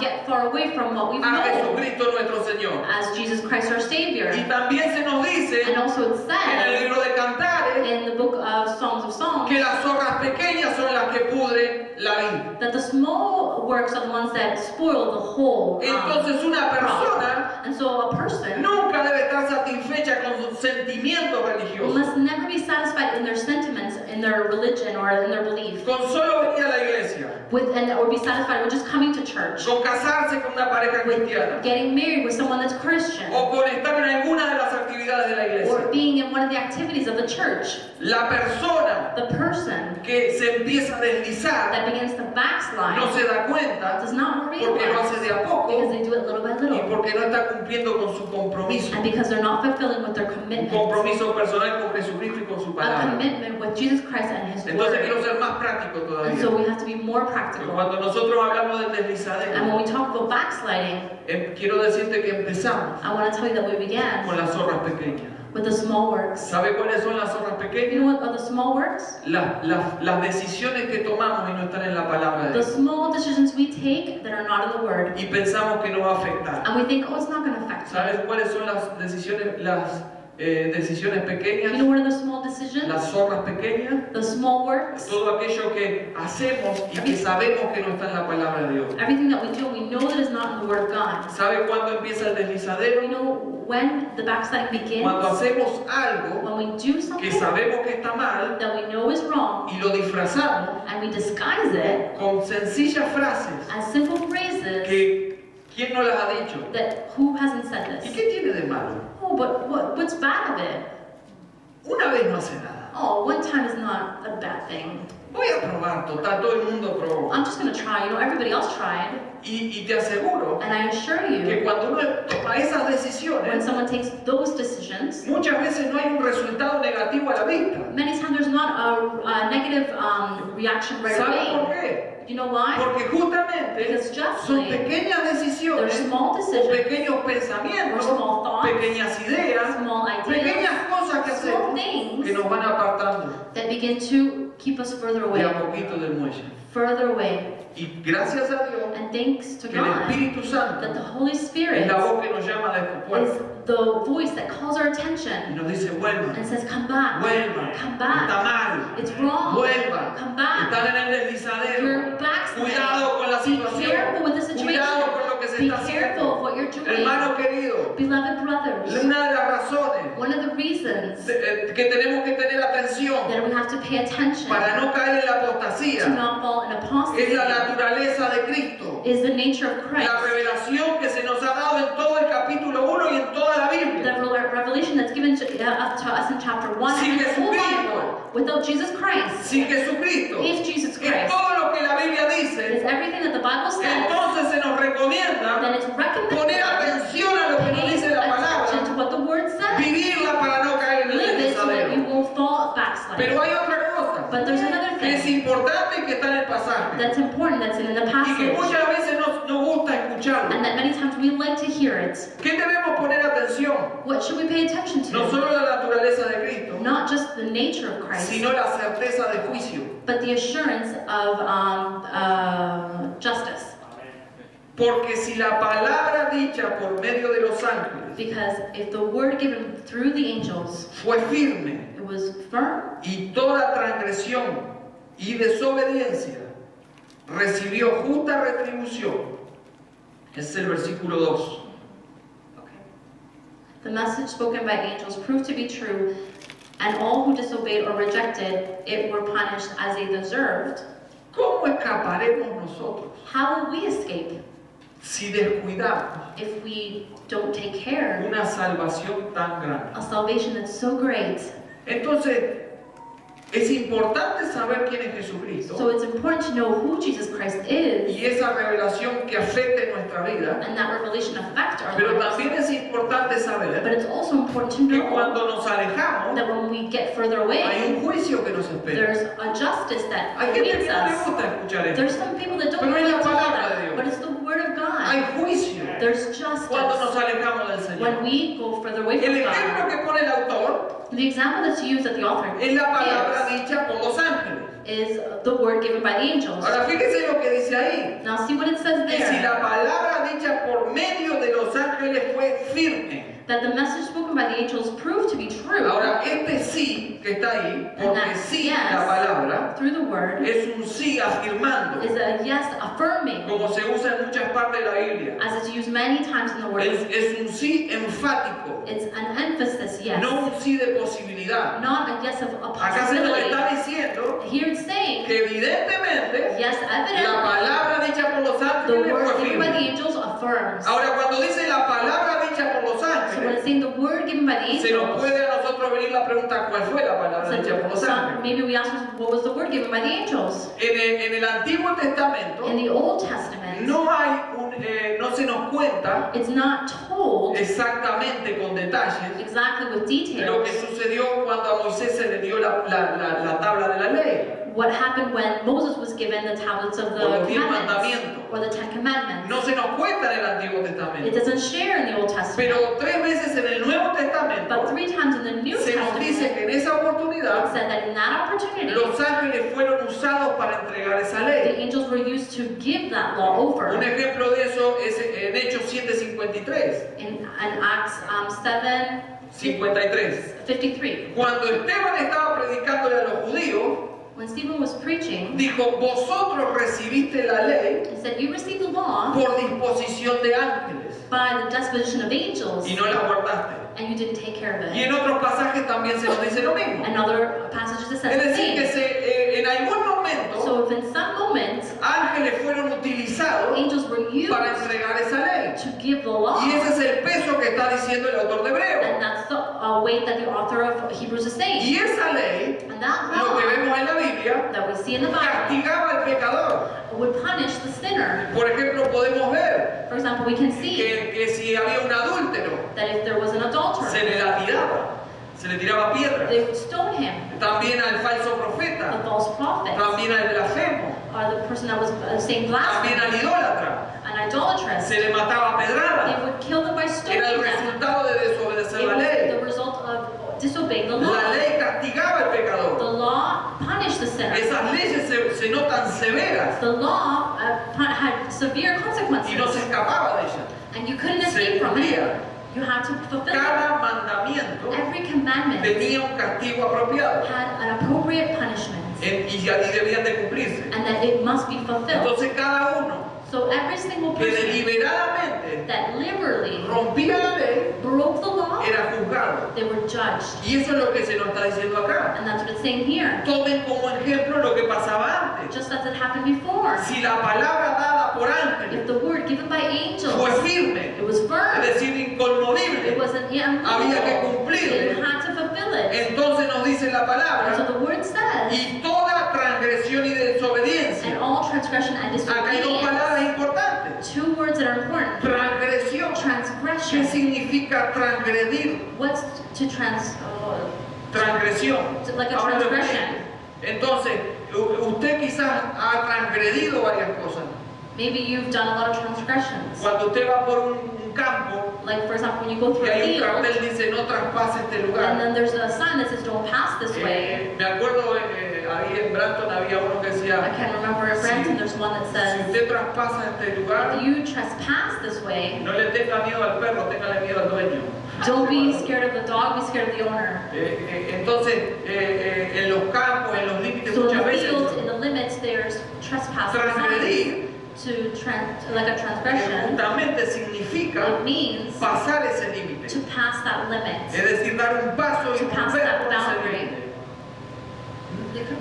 Speaker 1: get far away from what we've
Speaker 2: a
Speaker 1: known
Speaker 2: Jesucristo nuestro Señor.
Speaker 1: as Jesus Christ our Savior.
Speaker 2: Y también se nos dice
Speaker 1: And also it
Speaker 2: en el
Speaker 1: says
Speaker 2: libro de Cantares
Speaker 1: in the book of Songs of Songs
Speaker 2: que las zorras pequeñas son las que pudren la vid.
Speaker 1: that the small works are the ones that spoil the whole
Speaker 2: Entonces una persona
Speaker 1: and so a person
Speaker 2: nunca debe estar satisfecha con sus sentimientos religiosos.
Speaker 1: must never be satisfied in their sentiments, in their religion or in their belief,
Speaker 2: Con solo venir a la iglesia,
Speaker 1: or be satisfied with just coming to church,
Speaker 2: con casarse con una pareja cristiana,
Speaker 1: getting married with someone that's Christian,
Speaker 2: o con estar en alguna de las actividades de la iglesia.
Speaker 1: or being in one of the activities of the church.
Speaker 2: La persona
Speaker 1: The person
Speaker 2: que se empieza a deslizar
Speaker 1: that begins to backslide
Speaker 2: no se da cuenta
Speaker 1: does not
Speaker 2: porque lo hace
Speaker 1: realize
Speaker 2: de a poco
Speaker 1: because they do it little by
Speaker 2: y
Speaker 1: little,
Speaker 2: porque no está cumpliendo con su compromiso.
Speaker 1: and because they're not fulfilling with their
Speaker 2: Un
Speaker 1: commitment.
Speaker 2: compromiso personal con Jesucristo y con su
Speaker 1: A
Speaker 2: palabra.
Speaker 1: commitment with Jesus Christ and His
Speaker 2: Entonces quiero
Speaker 1: Word.
Speaker 2: ser más práctico
Speaker 1: And
Speaker 2: todavía.
Speaker 1: so we have to be more
Speaker 2: Porque
Speaker 1: practical.
Speaker 2: cuando nosotros hablamos del
Speaker 1: And
Speaker 2: deslizadero,
Speaker 1: when we talk about backsliding,
Speaker 2: quiero decirte que empezamos
Speaker 1: I want to tell you that we
Speaker 2: con
Speaker 1: began
Speaker 2: las zorras pequeñas.
Speaker 1: with the small works.
Speaker 2: ¿Sabe cuáles son las zorras
Speaker 1: You
Speaker 2: pequeñas?
Speaker 1: know what are the small works?
Speaker 2: Las decisiones que tomamos y no están en la palabra de
Speaker 1: The
Speaker 2: Dios.
Speaker 1: small decisions we take that are not in the Word.
Speaker 2: Y pensamos que nos va a afectar.
Speaker 1: And we think, oh, it's not going to affect me.
Speaker 2: ¿Sabes cuáles son las decisiones
Speaker 1: You
Speaker 2: pequeñas?
Speaker 1: know what are the small decisions?
Speaker 2: Las zorras pequeñas.
Speaker 1: The small works.
Speaker 2: Todo aquello que hacemos y que sabemos que no está en la palabra de Dios.
Speaker 1: Everything that we do, we know that is not in the Word of God.
Speaker 2: ¿Sabe cuándo empieza el
Speaker 1: We
Speaker 2: deslizadero?
Speaker 1: know when the backsliding begins,
Speaker 2: Cuando hacemos algo
Speaker 1: when we do
Speaker 2: que
Speaker 1: something
Speaker 2: sabemos que está mal
Speaker 1: that we know is wrong,
Speaker 2: y lo disfrazamos
Speaker 1: and we disguise it
Speaker 2: con sencillas frases
Speaker 1: as simple phrases
Speaker 2: que ¿quién no las ha dicho?
Speaker 1: that who hasn't said
Speaker 2: ¿Y
Speaker 1: this?
Speaker 2: qué tiene de malo?
Speaker 1: Oh, but what's bad of it?
Speaker 2: Una vez no hace nada.
Speaker 1: Oh, one time is not a bad thing.
Speaker 2: voy a probar, total, todo el mundo probó.
Speaker 1: I'm just going to try. You know, everybody else tried.
Speaker 2: Y te aseguro
Speaker 1: And I assure
Speaker 2: que
Speaker 1: you,
Speaker 2: cuando uno toma esas
Speaker 1: when
Speaker 2: decisiones,
Speaker 1: someone takes those decisions,
Speaker 2: muchas veces no hay un resultado negativo a la vista.
Speaker 1: many times there's not a negative reaction right
Speaker 2: ¿Saben por
Speaker 1: away.
Speaker 2: qué?
Speaker 1: You know why?
Speaker 2: Porque justamente
Speaker 1: Because
Speaker 2: son
Speaker 1: justly,
Speaker 2: pequeñas
Speaker 1: they're
Speaker 2: decisiones,
Speaker 1: small
Speaker 2: o
Speaker 1: decisions,
Speaker 2: pequeños
Speaker 1: or
Speaker 2: pensamientos,
Speaker 1: small thoughts,
Speaker 2: pequeñas ideas,
Speaker 1: small ideas,
Speaker 2: pequeñas cosas que
Speaker 1: small
Speaker 2: hacemos
Speaker 1: things
Speaker 2: que nos van apartando
Speaker 1: that begin to keep us further
Speaker 2: de
Speaker 1: away,
Speaker 2: a poquito del muelle.
Speaker 1: further away.
Speaker 2: Y gracias a Dios
Speaker 1: And thanks to
Speaker 2: que el
Speaker 1: God
Speaker 2: Espíritu
Speaker 1: that the
Speaker 2: Santo
Speaker 1: Holy
Speaker 2: es
Speaker 1: Spirit
Speaker 2: la voz que nos llama de esta
Speaker 1: is
Speaker 2: puerta
Speaker 1: the voice that calls our
Speaker 2: y
Speaker 1: attention
Speaker 2: nos dice vuelvan,
Speaker 1: and says, come back,
Speaker 2: vuelvan,
Speaker 1: come
Speaker 2: está
Speaker 1: back,
Speaker 2: mal,
Speaker 1: it's wrong,
Speaker 2: vuelvan,
Speaker 1: come back,
Speaker 2: están en el deslizadero,
Speaker 1: you're backsliding,
Speaker 2: cuidado con la
Speaker 1: be
Speaker 2: situación,
Speaker 1: careful with the situation,
Speaker 2: cuidado con lo que se
Speaker 1: be
Speaker 2: está
Speaker 1: careful of
Speaker 2: haciendo.
Speaker 1: what you're doing,
Speaker 2: Hermano querido,
Speaker 1: beloved brothers.
Speaker 2: una de las razones
Speaker 1: One of the reasons
Speaker 2: que tenemos que tener atención
Speaker 1: that we have to pay attention
Speaker 2: para no caer en la
Speaker 1: to
Speaker 2: apostasía
Speaker 1: not fall in apostasy
Speaker 2: es la naturaleza de Cristo,
Speaker 1: is the nature of Christ.
Speaker 2: la revelación que se nos ha dado en todo el capítulo 1 y en toda la Biblia.
Speaker 1: The revelation that's given to us in chapter 1
Speaker 2: Sin
Speaker 1: and the whole
Speaker 2: Jesucristo.
Speaker 1: Bible. Without Jesus Christ,
Speaker 2: Sin Jesucristo,
Speaker 1: if Jesus
Speaker 2: es
Speaker 1: Christ
Speaker 2: todo lo que la Biblia
Speaker 1: is
Speaker 2: dice,
Speaker 1: everything that the Bible says,
Speaker 2: entonces se nos recomienda
Speaker 1: then it's recommended
Speaker 2: poner atención a lo que nos
Speaker 1: pay
Speaker 2: dice la
Speaker 1: attention to
Speaker 2: palabra,
Speaker 1: what the Word says.
Speaker 2: vivirla para no caer en el
Speaker 1: Live it so that you
Speaker 2: deslizadero.
Speaker 1: won't fall backslide.
Speaker 2: Pero hay otra cosa
Speaker 1: But there's another
Speaker 2: que es
Speaker 1: thing
Speaker 2: importante y que está en el pasaje
Speaker 1: that's important that's in the
Speaker 2: y que
Speaker 1: passage,
Speaker 2: muchas veces nos gusta escucharlo.
Speaker 1: and that many times we like to hear it.
Speaker 2: ¿Qué debemos poner atención?
Speaker 1: What should we pay attention
Speaker 2: No
Speaker 1: to?
Speaker 2: solo la naturaleza de Cristo,
Speaker 1: Not just the nature of Christ,
Speaker 2: sino la certeza de juicio.
Speaker 1: but the assurance of justice.
Speaker 2: Porque si la palabra dicha por medio de los ángeles
Speaker 1: Because if the word given through the angels,
Speaker 2: fue firme
Speaker 1: it was firm,
Speaker 2: y toda transgresión y desobediencia recibió justa retribución, es el versículo 2.
Speaker 1: the message spoken by angels proved to be true, and all who disobeyed or rejected it were punished as they deserved.
Speaker 2: ¿Cómo escaparemos nosotros
Speaker 1: How will we escape
Speaker 2: si descuidamos
Speaker 1: if we don't take care
Speaker 2: una salvación tan grande?
Speaker 1: of salvation that's so great?
Speaker 2: Entonces, es importante saber quién es Jesucristo
Speaker 1: So it's important to know who Jesus Christ is,
Speaker 2: y esa revelación que afecte nuestra vida,
Speaker 1: and that revelation affect our
Speaker 2: pero
Speaker 1: lives.
Speaker 2: también es importante
Speaker 1: But
Speaker 2: saber
Speaker 1: it's also important to
Speaker 2: que
Speaker 1: know
Speaker 2: cuando nos alejamos
Speaker 1: that when we get further
Speaker 2: hay
Speaker 1: away,
Speaker 2: un juicio que nos espera.
Speaker 1: there's a justice that
Speaker 2: Hay gente
Speaker 1: awaits
Speaker 2: que no le
Speaker 1: us.
Speaker 2: gusta escuchar esto.
Speaker 1: There's some people that don't
Speaker 2: Pero es
Speaker 1: like
Speaker 2: la
Speaker 1: to hear
Speaker 2: palabra de
Speaker 1: that,
Speaker 2: Dios.
Speaker 1: but it's the word of
Speaker 2: Hay
Speaker 1: God.
Speaker 2: juicio
Speaker 1: There's
Speaker 2: cuando nos
Speaker 1: justice
Speaker 2: alejamos del Señor.
Speaker 1: when we go further away
Speaker 2: El
Speaker 1: from
Speaker 2: ejemplo
Speaker 1: God.
Speaker 2: que pone el autor
Speaker 1: The example that's used at the author
Speaker 2: es la palabra dicha por los ángeles.
Speaker 1: is the word given by the angels.
Speaker 2: Ahora fíjese lo que dice ahí.
Speaker 1: Now see what it says
Speaker 2: Que si
Speaker 1: there.
Speaker 2: la palabra dicha por medio de los ángeles fue firme.
Speaker 1: That the message spoken by the angels proved to be true.
Speaker 2: Ahora, este sí que está ahí, porque
Speaker 1: that
Speaker 2: sí
Speaker 1: yes,
Speaker 2: la palabra,
Speaker 1: through the word
Speaker 2: es un sí afirmando,
Speaker 1: is a yes affirming,
Speaker 2: como se usa en muchas partes de la Biblia.
Speaker 1: as it's used many times in the word.
Speaker 2: Es un sí enfático,
Speaker 1: It's an emphasis yes,
Speaker 2: no un sí de posibilidad.
Speaker 1: not a yes of a
Speaker 2: Acá se nos
Speaker 1: possibility.
Speaker 2: está diciendo
Speaker 1: Here it's saying,
Speaker 2: que evidentemente
Speaker 1: yes,
Speaker 2: la
Speaker 1: evidently,
Speaker 2: palabra dicha por los
Speaker 1: the
Speaker 2: ángeles
Speaker 1: word
Speaker 2: fue
Speaker 1: given by the
Speaker 2: firme.
Speaker 1: angels affirms.
Speaker 2: Ahora, cuando dice la palabra dicha por los
Speaker 1: So when
Speaker 2: ángeles,
Speaker 1: it's saying the word given by the
Speaker 2: se nos
Speaker 1: angels,
Speaker 2: puede a nosotros venir la pregunta, ¿cuál fue la palabra dicha por los ángeles?
Speaker 1: maybe we ask ourselves, what was the word given by the angels?
Speaker 2: En el Antiguo Testamento
Speaker 1: In the Old Testament,
Speaker 2: no no se nos cuenta
Speaker 1: it's not told
Speaker 2: exactamente con detalles
Speaker 1: exactly with
Speaker 2: lo
Speaker 1: details
Speaker 2: que sucedió cuando a Moisés se le dio la tabla de la ley.
Speaker 1: what happened when Moses was given the tablets of the
Speaker 2: O los 10
Speaker 1: commandments,
Speaker 2: mandamientos.
Speaker 1: or the Ten Commandments.
Speaker 2: No se nos cuenta en el Antiguo
Speaker 1: It
Speaker 2: Testamento.
Speaker 1: doesn't share in the Old Testament,
Speaker 2: Pero 3 veces en el Nuevo
Speaker 1: but
Speaker 2: Testamento
Speaker 1: 3 times in the New
Speaker 2: se nos dice
Speaker 1: Testament,
Speaker 2: que en esa
Speaker 1: it
Speaker 2: oportunidad
Speaker 1: said that in that opportunity,
Speaker 2: los ángeles fueron usados para entregar esa
Speaker 1: the
Speaker 2: ley.
Speaker 1: angels were used to give that law over.
Speaker 2: Un ejemplo de eso es en Hechos 7:53.
Speaker 1: In Acts 7,
Speaker 2: 53.
Speaker 1: 53,
Speaker 2: Cuando Esteban estaba predicándole a los judíos,
Speaker 1: when Stephen was preaching,
Speaker 2: dijo, vosotros recibiste la ley
Speaker 1: he said, you received the law
Speaker 2: por disposición de ángeles
Speaker 1: by the disposition of angels,
Speaker 2: y no la guardaste.
Speaker 1: and you didn't take care of
Speaker 2: Y
Speaker 1: it.
Speaker 2: en otros pasajes también se nos dice lo mismo.
Speaker 1: And other passages it
Speaker 2: Es
Speaker 1: says the
Speaker 2: decir, que
Speaker 1: same.
Speaker 2: en algún momento
Speaker 1: So if in some moment
Speaker 2: ángeles fueron utilizados
Speaker 1: angels were used
Speaker 2: para entregar esa ley.
Speaker 1: to give the law,
Speaker 2: Y ese es el peso que está diciendo el autor de Hebreo.
Speaker 1: and that's the weight that the author of Hebrews is saying.
Speaker 2: Y esa ley,
Speaker 1: And that
Speaker 2: lo que
Speaker 1: law
Speaker 2: vemos en la Biblia,
Speaker 1: that we see in the Bible
Speaker 2: castigaba al pecador.
Speaker 1: would punish the sinner.
Speaker 2: Por ejemplo, podemos ver
Speaker 1: For example, we can see
Speaker 2: que si había un adúltero,
Speaker 1: that if there was an
Speaker 2: se
Speaker 1: adulterer,
Speaker 2: le la tiraba, se le tiraba piedras.
Speaker 1: they would stone him.
Speaker 2: También al falso
Speaker 1: The
Speaker 2: profeta,
Speaker 1: false prophet,
Speaker 2: también al blasfemo,
Speaker 1: or the person that was saying
Speaker 2: también
Speaker 1: blasphemy,
Speaker 2: al idólatra.
Speaker 1: an idolatress,
Speaker 2: Se le mataba a
Speaker 1: they
Speaker 2: pedradas.
Speaker 1: would kill them by stoning
Speaker 2: Era el
Speaker 1: them.
Speaker 2: resultado de desobedecer
Speaker 1: It
Speaker 2: la
Speaker 1: was
Speaker 2: ley.
Speaker 1: the result of disobeying the
Speaker 2: La
Speaker 1: law.
Speaker 2: ley castigaba al
Speaker 1: The
Speaker 2: pecador.
Speaker 1: law punished the sinner.
Speaker 2: Esas leyes se notan severas
Speaker 1: The law had severe
Speaker 2: y
Speaker 1: consequences,
Speaker 2: no se escapaba de ellas.
Speaker 1: and you couldn't
Speaker 2: Se
Speaker 1: escape from it.
Speaker 2: cumplía.
Speaker 1: You had to fulfill it.
Speaker 2: Cada mandamiento
Speaker 1: Every commandment
Speaker 2: tenía un castigo apropiado
Speaker 1: had an appropriate punishment,
Speaker 2: y debían de cumplirse.
Speaker 1: and that it must be fulfilled.
Speaker 2: Entonces cada uno
Speaker 1: So every single
Speaker 2: que
Speaker 1: person
Speaker 2: deliberadamente
Speaker 1: that liberally
Speaker 2: rompía la ley
Speaker 1: broke the law,
Speaker 2: era juzgado.
Speaker 1: they were judged.
Speaker 2: Y eso es lo que se nos está diciendo acá.
Speaker 1: And that's what it's saying here.
Speaker 2: Tomen como ejemplo lo que pasaba antes.
Speaker 1: Just as it happened before.
Speaker 2: Si la palabra dada por ángeles
Speaker 1: If the word given by
Speaker 2: fue
Speaker 1: angels,
Speaker 2: firme,
Speaker 1: it was
Speaker 2: es
Speaker 1: firm,
Speaker 2: decir,
Speaker 1: it
Speaker 2: inconmovible,
Speaker 1: wasn't
Speaker 2: había que cumplirlo.
Speaker 1: you had to fulfill it.
Speaker 2: Entonces nos dice la
Speaker 1: So
Speaker 2: palabra,
Speaker 1: the word says,
Speaker 2: y toda transgresión y desobediencia.
Speaker 1: and all transgression and
Speaker 2: Acá hay dos palabras
Speaker 1: disobedience.
Speaker 2: importantes.
Speaker 1: Two words that are important.
Speaker 2: Transgresión. ¿Qué
Speaker 1: Transgression.
Speaker 2: significa transgredir?
Speaker 1: What's to
Speaker 2: Transgresión.
Speaker 1: like a
Speaker 2: Ahora lo
Speaker 1: transgression?
Speaker 2: explico. Entonces, usted quizás ha transgredido varias cosas.
Speaker 1: Maybe you've done a lot of transgressions.
Speaker 2: Cuando usted va por un campo
Speaker 1: Like for example, when you go through
Speaker 2: y
Speaker 1: a
Speaker 2: hay un
Speaker 1: field,
Speaker 2: cartel dice no traspase este
Speaker 1: and
Speaker 2: lugar.
Speaker 1: then there's a sign that says don't pass this way.
Speaker 2: Me acuerdo ahí en Branton había uno que
Speaker 1: I
Speaker 2: decía,
Speaker 1: can't remember in Brampton, there's one that
Speaker 2: si
Speaker 1: says,
Speaker 2: usted traspasa este lugar,
Speaker 1: if you trespass this way,
Speaker 2: no le tenga miedo al perro, téngale miedo al dueño.
Speaker 1: don't be scared of the dog, be scared of the owner.
Speaker 2: Entonces, en los campos, en los límites,
Speaker 1: So in
Speaker 2: muchas
Speaker 1: the
Speaker 2: veces
Speaker 1: field, in the limits, there's trespassing signs.
Speaker 2: transgredir
Speaker 1: Like a transgression,
Speaker 2: justamente significa
Speaker 1: it means
Speaker 2: pasar ese
Speaker 1: to
Speaker 2: límite.
Speaker 1: pass that limit.
Speaker 2: Es decir, dar un paso y
Speaker 1: To pass
Speaker 2: romper
Speaker 1: that
Speaker 2: con ese
Speaker 1: boundary.
Speaker 2: límite.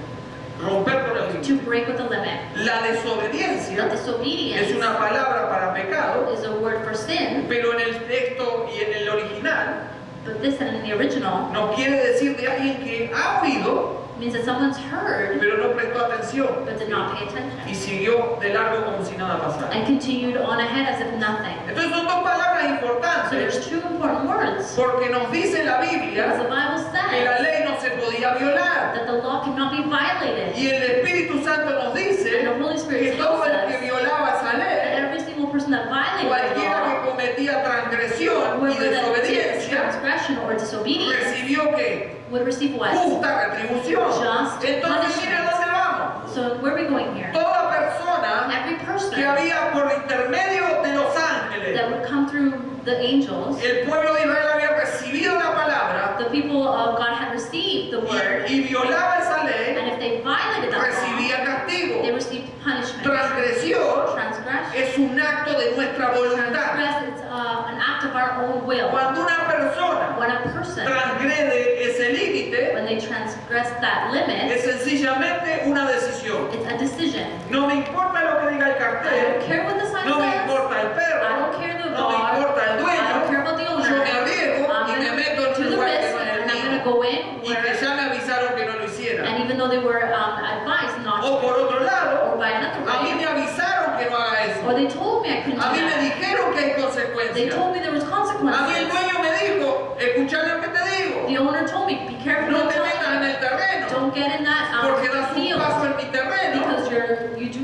Speaker 2: Romper con el límite.
Speaker 1: To break with the limit.
Speaker 2: La
Speaker 1: The
Speaker 2: desobediencia
Speaker 1: disobedience
Speaker 2: es una palabra para pecado,
Speaker 1: is a word for sin,
Speaker 2: pero en el texto y en el original
Speaker 1: but this and in the original
Speaker 2: nos quiere decir de alguien que ha oído,
Speaker 1: means that someone's heard
Speaker 2: pero no prestó atención
Speaker 1: but did not pay
Speaker 2: y
Speaker 1: attention
Speaker 2: siguió de largo como si nada pasara.
Speaker 1: and continued on ahead as if nothing.
Speaker 2: Entonces son dos palabras
Speaker 1: So
Speaker 2: importantes
Speaker 1: there's two important words.
Speaker 2: porque nos dice la
Speaker 1: Because
Speaker 2: Biblia
Speaker 1: the Bible
Speaker 2: que la
Speaker 1: says
Speaker 2: ley no se podía violar
Speaker 1: that the law cannot be violated.
Speaker 2: y el Espíritu Santo nos dice
Speaker 1: And the Holy
Speaker 2: que
Speaker 1: Spirit
Speaker 2: todo
Speaker 1: tells
Speaker 2: el que
Speaker 1: us
Speaker 2: violaba esa
Speaker 1: that
Speaker 2: ley,
Speaker 1: every single person that violated the
Speaker 2: cualquiera que
Speaker 1: law,
Speaker 2: cometía transgresión y
Speaker 1: whoever that did
Speaker 2: desobediencia,
Speaker 1: transgression or disobedience,
Speaker 2: recibió que
Speaker 1: would receive what?
Speaker 2: justa retribución.
Speaker 1: Just
Speaker 2: Entonces mire
Speaker 1: punishment.
Speaker 2: dónde vamos.
Speaker 1: So where are we going here?
Speaker 2: Toda persona
Speaker 1: Every person
Speaker 2: que había por intermedio de los ángeles,
Speaker 1: that would come through the angels,
Speaker 2: el pueblo de Israel había recibido la palabra
Speaker 1: the people of God had received the word,
Speaker 2: y violaba esa ley,
Speaker 1: and if they violated that law,
Speaker 2: recibía castigo.
Speaker 1: they received punishment.
Speaker 2: Transgresión
Speaker 1: Transgress,
Speaker 2: es un acto de nuestra voluntad.
Speaker 1: it's an act of our own will.
Speaker 2: Cuando una persona
Speaker 1: When a person,
Speaker 2: transgrede ese límite,
Speaker 1: when they transgress that limit,
Speaker 2: es sencillamente una decisión.
Speaker 1: it's a decision.
Speaker 2: No me importa lo que diga el
Speaker 1: I don't
Speaker 2: cartel,
Speaker 1: care what the sign
Speaker 2: no me
Speaker 1: says.
Speaker 2: importa el
Speaker 1: I
Speaker 2: perro,
Speaker 1: don't care the
Speaker 2: no me
Speaker 1: dog.
Speaker 2: importa el
Speaker 1: I don't
Speaker 2: dueño,
Speaker 1: care about the owner.
Speaker 2: yo me arriesgo
Speaker 1: I'm
Speaker 2: y me
Speaker 1: gonna
Speaker 2: meto en
Speaker 1: do
Speaker 2: un
Speaker 1: the
Speaker 2: lugar que
Speaker 1: risk,
Speaker 2: no es el
Speaker 1: and I'm
Speaker 2: mío.
Speaker 1: going to go in
Speaker 2: Y que
Speaker 1: where,
Speaker 2: ya me avisaron que no lo hiciera.
Speaker 1: and even though they were advised not
Speaker 2: O
Speaker 1: to,
Speaker 2: por otro lado,
Speaker 1: or by another
Speaker 2: a mí me
Speaker 1: way,
Speaker 2: avisaron que no haga eso.
Speaker 1: or they told me I couldn't
Speaker 2: A
Speaker 1: do
Speaker 2: mí me
Speaker 1: that.
Speaker 2: dijeron que hay
Speaker 1: They
Speaker 2: consecuencias.
Speaker 1: told me there was
Speaker 2: A mí el
Speaker 1: consequences.
Speaker 2: dueño me dijo, escucha lo que te digo,
Speaker 1: The owner told me, be careful
Speaker 2: no
Speaker 1: what
Speaker 2: te
Speaker 1: you
Speaker 2: metas en el terreno,
Speaker 1: don't get in that
Speaker 2: porque das un
Speaker 1: field,
Speaker 2: paso en mi terreno
Speaker 1: because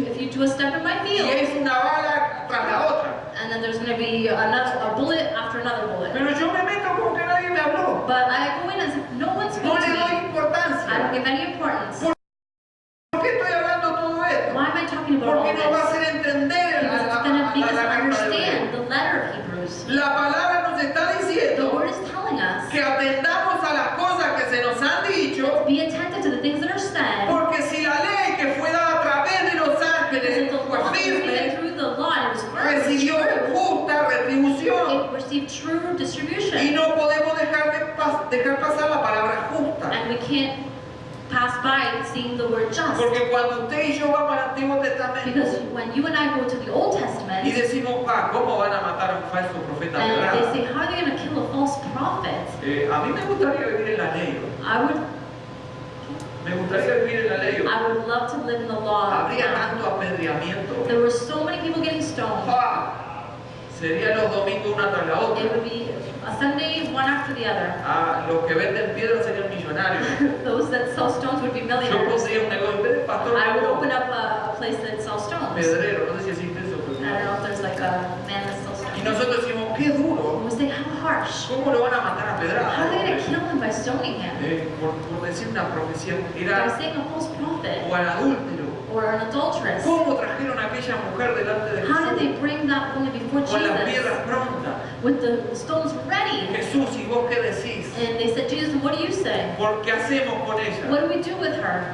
Speaker 1: if you do a step in my
Speaker 2: y
Speaker 1: field,
Speaker 2: es una bala tras la otra.
Speaker 1: and then there's going to be a bullet after another bullet.
Speaker 2: Pero yo me meto como que nadie me habló.
Speaker 1: But I go in as if no one
Speaker 2: No
Speaker 1: spoke
Speaker 2: le
Speaker 1: to
Speaker 2: doy
Speaker 1: me. I don't
Speaker 2: importancia.
Speaker 1: give any importance.
Speaker 2: ¿Por qué estoy hablando todo esto?
Speaker 1: Why am I talking about all
Speaker 2: Porque nos va a
Speaker 1: this?
Speaker 2: hacer entender
Speaker 1: Because it's going to make us understand the letter of Hebrews.
Speaker 2: La palabra nos está
Speaker 1: The
Speaker 2: diciendo
Speaker 1: word is telling us
Speaker 2: que atendamos a las cosas que se nos han dicho,
Speaker 1: be attentive to the things that are said.
Speaker 2: porque si la ley que fue dada a través de los
Speaker 1: Because
Speaker 2: ángeles
Speaker 1: if the
Speaker 2: fue
Speaker 1: law was given
Speaker 2: firme,
Speaker 1: through the law and it was firm,
Speaker 2: recibió
Speaker 1: true,
Speaker 2: justa retribución.
Speaker 1: it received true
Speaker 2: Y
Speaker 1: distribution.
Speaker 2: no podemos dejar pasar la palabra justa.
Speaker 1: And we can't pass by seeing the word just.
Speaker 2: Porque cuando usted y yo vamos al Antiguo Testamento
Speaker 1: Because when you and I go to the Old
Speaker 2: y
Speaker 1: Testament,
Speaker 2: decimos, ¿cómo van a matar a un falso profeta de
Speaker 1: and
Speaker 2: verdad?
Speaker 1: they say, how are they going to kill a false prophet?
Speaker 2: A mí me gustaría vivir en la ley. Me gustaría vivir en la ley.
Speaker 1: I would love to live in the law.
Speaker 2: Habría tanto apedreamiento.
Speaker 1: There were so many people getting stoned.
Speaker 2: Serían los domingos una tras la
Speaker 1: It
Speaker 2: otra.
Speaker 1: would be a Sunday one after the other.
Speaker 2: Los que venden piedras serían millonarios.
Speaker 1: Those that sell stones would be
Speaker 2: Yo
Speaker 1: millionaires.
Speaker 2: pondría un negocio, en vez de pastor,
Speaker 1: I would
Speaker 2: negocio,
Speaker 1: open up a place that sells stones.
Speaker 2: pedrero, no sé si existe eso.
Speaker 1: I don't know if there's like a man that sells
Speaker 2: Y
Speaker 1: stones.
Speaker 2: nosotros decimos, qué duro.
Speaker 1: We say, how harsh.
Speaker 2: ¿Cómo lo van a matar a pedradas?
Speaker 1: How are they going to kill him by stoning him?
Speaker 2: Por decir una profecía,
Speaker 1: By
Speaker 2: era
Speaker 1: saying a false prophet
Speaker 2: o al adúltero.
Speaker 1: or an adulteress.
Speaker 2: ¿Cómo trajeron a aquella mujer delante de
Speaker 1: How did
Speaker 2: Jesús?
Speaker 1: they bring that woman before
Speaker 2: Con las piedras
Speaker 1: Jesus
Speaker 2: prontas.
Speaker 1: with the stones ready?
Speaker 2: Jesús, ¿y vos qué decís?
Speaker 1: And they said, Jesus, what do you say?
Speaker 2: ¿Qué hacemos con ella?
Speaker 1: What do we do with her?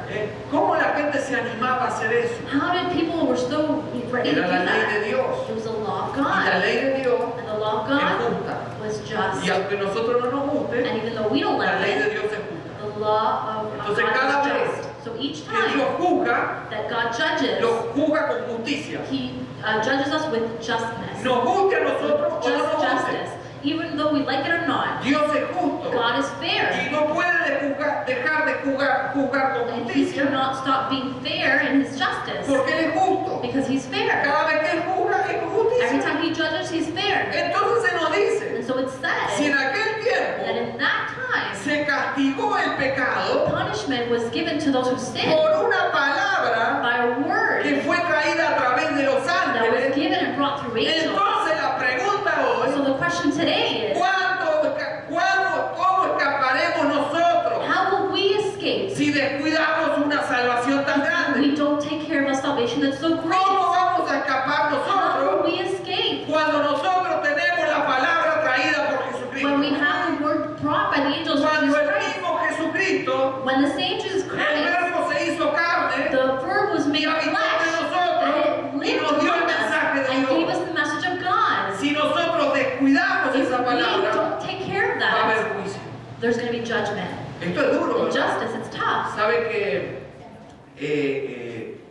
Speaker 2: ¿Cómo la gente se animaba a hacer eso?
Speaker 1: How did people were so ready to do
Speaker 2: Era la ley de
Speaker 1: that?
Speaker 2: Dios.
Speaker 1: It was the law of
Speaker 2: Y la
Speaker 1: God.
Speaker 2: ley de Dios
Speaker 1: And the law of
Speaker 2: es
Speaker 1: God
Speaker 2: justa.
Speaker 1: was just.
Speaker 2: Y aunque a nosotros no nos guste,
Speaker 1: And even though we don't
Speaker 2: la
Speaker 1: like
Speaker 2: ley de
Speaker 1: it,
Speaker 2: Dios es justa.
Speaker 1: the law of
Speaker 2: Entonces,
Speaker 1: God
Speaker 2: cada
Speaker 1: is
Speaker 2: vez
Speaker 1: just. So each
Speaker 2: Que Dios
Speaker 1: time
Speaker 2: juzga,
Speaker 1: that God judges,
Speaker 2: lo juzga con justicia.
Speaker 1: He judges us with justness.
Speaker 2: Nos guste a nosotros o no
Speaker 1: Just
Speaker 2: nos guste.
Speaker 1: justice. Even though we like it or not,
Speaker 2: Dios es justo.
Speaker 1: God is fair.
Speaker 2: Y no puede dejar de juzgar con
Speaker 1: And He
Speaker 2: justicia
Speaker 1: cannot stop being fair in His justice.
Speaker 2: porque Él es justo.
Speaker 1: Because He's fair.
Speaker 2: Cada vez que Él juzga es con
Speaker 1: Every
Speaker 2: justicia.
Speaker 1: time He judges, He's fair.
Speaker 2: Entonces se nos dice,
Speaker 1: And so it's
Speaker 2: si en
Speaker 1: said
Speaker 2: aquel
Speaker 1: that
Speaker 2: tiempo
Speaker 1: in that time,
Speaker 2: se castigó el pecado
Speaker 1: punishment was given to those who sinned
Speaker 2: por una palabra
Speaker 1: by a word
Speaker 2: que fue traída a través de los
Speaker 1: that was
Speaker 2: ángeles,
Speaker 1: given and brought through angels.
Speaker 2: entonces la pregunta
Speaker 1: So
Speaker 2: hoy,
Speaker 1: the question today is,
Speaker 2: ¿cómo escaparemos nosotros
Speaker 1: how will we escape
Speaker 2: si descuidamos una salvación tan grande?
Speaker 1: we don't take care of a salvation that's so great?
Speaker 2: ¿Cómo vamos a escapar
Speaker 1: How will
Speaker 2: nosotros
Speaker 1: we escape
Speaker 2: cuando nosotros tenemos la palabra traída por
Speaker 1: when we
Speaker 2: Jesucristo?
Speaker 1: have the word brought by the angels of
Speaker 2: Cuando
Speaker 1: Jesus
Speaker 2: el
Speaker 1: Christ?
Speaker 2: mismo Jesucristo,
Speaker 1: When the same Jesus
Speaker 2: el
Speaker 1: Christ,
Speaker 2: verbo se hizo carne
Speaker 1: the Verb was made
Speaker 2: y habitó entre
Speaker 1: flesh,
Speaker 2: nosotros
Speaker 1: and
Speaker 2: y
Speaker 1: it lived
Speaker 2: nos dio el
Speaker 1: among us
Speaker 2: mensaje de
Speaker 1: and gave
Speaker 2: Dios.
Speaker 1: us the message of God.
Speaker 2: Si nosotros descuidamos
Speaker 1: If
Speaker 2: esa
Speaker 1: we
Speaker 2: palabra,
Speaker 1: don't take care of
Speaker 2: va a haber
Speaker 1: that,
Speaker 2: juicio.
Speaker 1: there's going to be judgment.
Speaker 2: Esto es duro, ¿verdad?
Speaker 1: Injustice, it's tough.
Speaker 2: Sabe que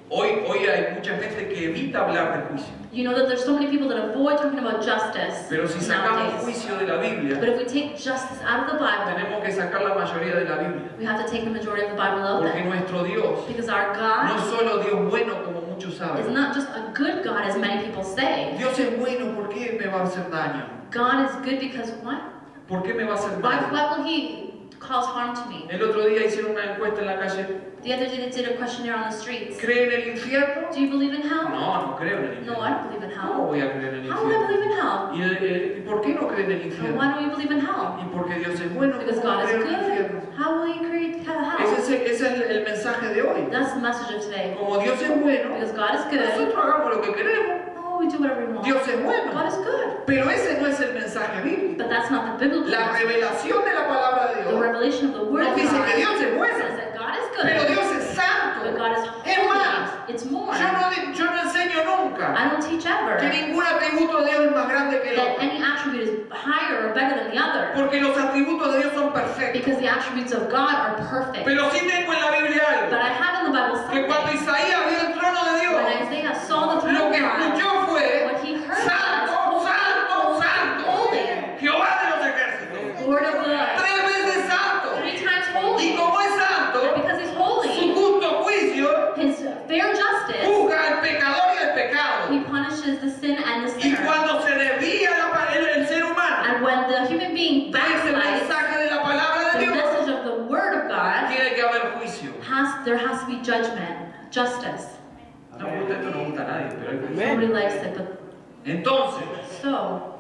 Speaker 2: hoy hay mucha gente que evita hablar de juicio.
Speaker 1: You know that there's so many people that avoid talking about justice
Speaker 2: Pero si sacamos
Speaker 1: nowadays.
Speaker 2: juicio de la Biblia,
Speaker 1: But if we take justice out of the Bible,
Speaker 2: tenemos que sacar la mayoría de la Biblia.
Speaker 1: we have to take the majority of the Bible out
Speaker 2: Porque
Speaker 1: there.
Speaker 2: nuestro Dios
Speaker 1: Because our
Speaker 2: no
Speaker 1: God
Speaker 2: es solo Dios bueno como muchos
Speaker 1: is
Speaker 2: saben.
Speaker 1: not just a good God, as many people say.
Speaker 2: Dios es bueno, ¿por qué me va a hacer daño?
Speaker 1: God is good because what?
Speaker 2: ¿Por qué me va a hacer
Speaker 1: Why,
Speaker 2: daño?
Speaker 1: why will He cause harm to me?
Speaker 2: El otro día hicieron una encuesta en la calle.
Speaker 1: The other day they did a questionnaire on the streets.
Speaker 2: ¿Cree en el infierno?
Speaker 1: Do you believe in hell?
Speaker 2: No, no creo en el
Speaker 1: No,
Speaker 2: infierno.
Speaker 1: I don't believe in
Speaker 2: ¿Cómo
Speaker 1: hell.
Speaker 2: voy a creer en el
Speaker 1: How would I
Speaker 2: infierno?
Speaker 1: believe in hell?
Speaker 2: ¿Y por qué no cree en el
Speaker 1: And
Speaker 2: infierno?
Speaker 1: why don't you believe in hell?
Speaker 2: Y porque Dios es bueno,
Speaker 1: Because
Speaker 2: ¿cómo
Speaker 1: God is
Speaker 2: creo en el infierno?
Speaker 1: good. How will He create hell?
Speaker 2: Ese es el mensaje de hoy.
Speaker 1: That's the message of today.
Speaker 2: Como Dios es bueno,
Speaker 1: Because God is good.
Speaker 2: nosotros hagamos lo que queremos.
Speaker 1: Oh, we do whatever we want.
Speaker 2: Dios es
Speaker 1: God
Speaker 2: bueno.
Speaker 1: is good.
Speaker 2: Pero ese no es el mensaje bíblico.
Speaker 1: But that's not the biblical
Speaker 2: La
Speaker 1: message.
Speaker 2: revelación de la palabra de
Speaker 1: The
Speaker 2: Dios
Speaker 1: revelation of the Word
Speaker 2: nos
Speaker 1: of
Speaker 2: dice
Speaker 1: God
Speaker 2: que Dios es bueno,
Speaker 1: says that God is
Speaker 2: pero
Speaker 1: good,
Speaker 2: Dios es santo.
Speaker 1: but God is
Speaker 2: Es más,
Speaker 1: holy. It's more.
Speaker 2: yo no enseño nunca
Speaker 1: I don't teach ever
Speaker 2: que ningún atributo de Dios es más grande que el
Speaker 1: that
Speaker 2: otro.
Speaker 1: any attribute is higher or better than the other,
Speaker 2: Porque los atributos de Dios son perfectos.
Speaker 1: because the attributes of God are perfect.
Speaker 2: Pero sí tengo en la Biblia
Speaker 1: But
Speaker 2: algo.
Speaker 1: I have in the Bible
Speaker 2: Que cuando
Speaker 1: something.
Speaker 2: Isaías vio el trono de Dios,
Speaker 1: When Isaiah saw the throne
Speaker 2: lo
Speaker 1: of
Speaker 2: que
Speaker 1: God,
Speaker 2: escuchó fue
Speaker 1: what he heard
Speaker 2: Santo,
Speaker 1: was,
Speaker 2: Santo, Santo,
Speaker 1: Holy,
Speaker 2: Jehová de los ejércitos.
Speaker 1: Lord of the
Speaker 2: 3 veces santo.
Speaker 1: 3 times
Speaker 2: Y
Speaker 1: holy.
Speaker 2: como es santo,
Speaker 1: And because he's
Speaker 2: su
Speaker 1: holy,
Speaker 2: justo juicio
Speaker 1: his fair justice,
Speaker 2: juzga al pecador y al pecado.
Speaker 1: he punishes the sin and the
Speaker 2: Y
Speaker 1: sinner.
Speaker 2: cuando se desvía el ser humano
Speaker 1: And when the human being
Speaker 2: de ese
Speaker 1: backslides
Speaker 2: mensaje de la palabra
Speaker 1: the
Speaker 2: de Dios,
Speaker 1: message of the Word of God,
Speaker 2: tiene que haber juicio.
Speaker 1: there has to be judgment, justice.
Speaker 2: No me gusta esto, no me gusta a nadie, pero hay juicio.
Speaker 1: Nobody likes it, but
Speaker 2: Entonces,
Speaker 1: so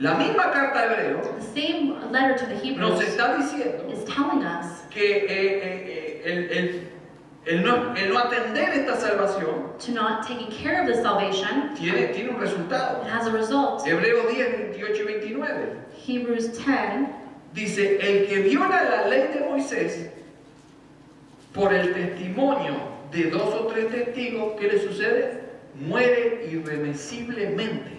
Speaker 2: la misma carta de Hebreo
Speaker 1: the same letter to the
Speaker 2: nos
Speaker 1: Hebrews
Speaker 2: está diciendo
Speaker 1: is telling us
Speaker 2: que el no atender esta salvación
Speaker 1: to not taking care of the salvation,
Speaker 2: tiene un resultado.
Speaker 1: it has a result.
Speaker 2: Hebreos 10, 28 y 29
Speaker 1: Hebrews 10,
Speaker 2: dice, el que viola la ley de Moisés por el testimonio de 2 o 3 testigos, ¿qué le sucede? Muere irremisiblemente.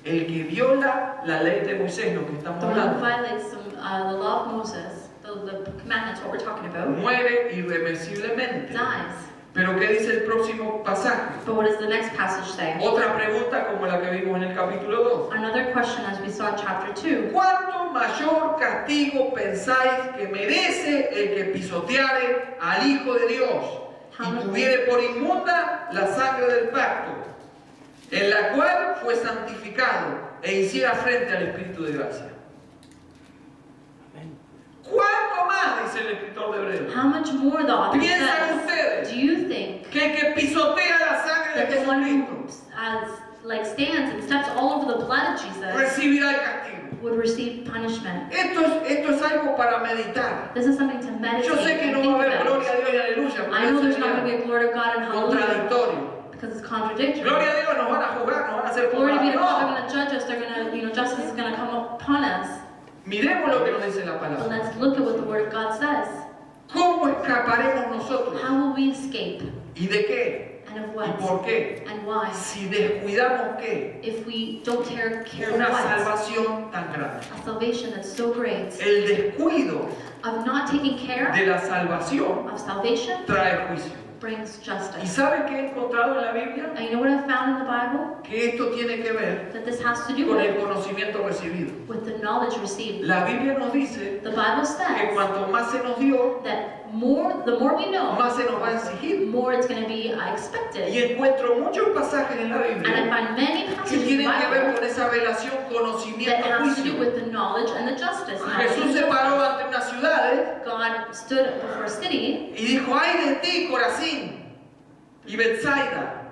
Speaker 2: El que viola la ley de Moisés, lo que estamos
Speaker 1: the one who
Speaker 2: hablando,
Speaker 1: violates the law of Moses, the so the commandments, what we're talking about,
Speaker 2: muere irremisiblemente.
Speaker 1: dies.
Speaker 2: Pero ¿qué dice el próximo pasaje?
Speaker 1: But what does the next passage say?
Speaker 2: Otra pregunta como la que vimos en el capítulo 2.
Speaker 1: Another question as we saw in chapter 2.
Speaker 2: ¿Cuánto mayor castigo pensáis que merece el que pisoteare al Hijo de Dios y tuviere por inmunda la sangre del pacto, en la cual fue santificado e hiciera frente al Espíritu de gracia? ¿Cuánto más, dice el escritor de Hebreos?
Speaker 1: How much more the author
Speaker 2: ¿Piensan
Speaker 1: says?
Speaker 2: ustedes
Speaker 1: Do you think
Speaker 2: que el que pisotea la sangre
Speaker 1: that
Speaker 2: de
Speaker 1: the one
Speaker 2: Jesucristo
Speaker 1: who stands and steps all over the blood of Jesus
Speaker 2: recibirá el castigo?
Speaker 1: would receive punishment?
Speaker 2: Esto es algo para meditar.
Speaker 1: This is something to meditate
Speaker 2: Yo sé que
Speaker 1: and
Speaker 2: no
Speaker 1: think
Speaker 2: va a haber
Speaker 1: about.
Speaker 2: gloria a Dios y aleluya,
Speaker 1: I
Speaker 2: porque
Speaker 1: know
Speaker 2: eso
Speaker 1: there's not going to
Speaker 2: sería
Speaker 1: be a glory of God and hallelujah
Speaker 2: contradictorio.
Speaker 1: because it's contradictory.
Speaker 2: Gloria a Dios, nos van a juzgar, nos van a hacer
Speaker 1: Glory be to God, they're
Speaker 2: juzgar.
Speaker 1: going to judge us, they're going to, justice is going to come upon us.
Speaker 2: Miremos lo que nos dice la
Speaker 1: But
Speaker 2: palabra.
Speaker 1: let's look at what the Word of God says.
Speaker 2: ¿Cómo escaparemos nosotros?
Speaker 1: How will we escape?
Speaker 2: ¿Y de qué?
Speaker 1: And of
Speaker 2: ¿Y
Speaker 1: what?
Speaker 2: por qué?
Speaker 1: And why?
Speaker 2: Si descuidamos qué?
Speaker 1: If we don't take care of
Speaker 2: Una
Speaker 1: what?
Speaker 2: salvación tan grande.
Speaker 1: A salvation that's so great.
Speaker 2: El descuido
Speaker 1: Of not taking care
Speaker 2: de la salvación
Speaker 1: of salvation
Speaker 2: trae juicio.
Speaker 1: brings
Speaker 2: ¿Y
Speaker 1: justice.
Speaker 2: sabe qué he encontrado en la Biblia?
Speaker 1: And you know what I found in the Bible?
Speaker 2: Que esto tiene que ver
Speaker 1: That this has to do
Speaker 2: con el
Speaker 1: with
Speaker 2: conocimiento recibido.
Speaker 1: the knowledge received.
Speaker 2: La Biblia nos dice
Speaker 1: The Bible
Speaker 2: que
Speaker 1: says
Speaker 2: cuanto más se nos dio,
Speaker 1: that the more we know,
Speaker 2: más se nos va a exigir.
Speaker 1: more it's going to be
Speaker 2: Y
Speaker 1: expected.
Speaker 2: encuentro muchos pasajes en la
Speaker 1: And I
Speaker 2: Biblia
Speaker 1: find many
Speaker 2: que
Speaker 1: passages in the
Speaker 2: tienen que ver
Speaker 1: Bible
Speaker 2: con esa relación
Speaker 1: that has to do
Speaker 2: conocimiento-juicio.
Speaker 1: with the knowledge and the justice.
Speaker 2: Jesús se paró ante unas ciudades
Speaker 1: God stood before a city,
Speaker 2: y dijo, ay de ti, Corazín y Betsaida,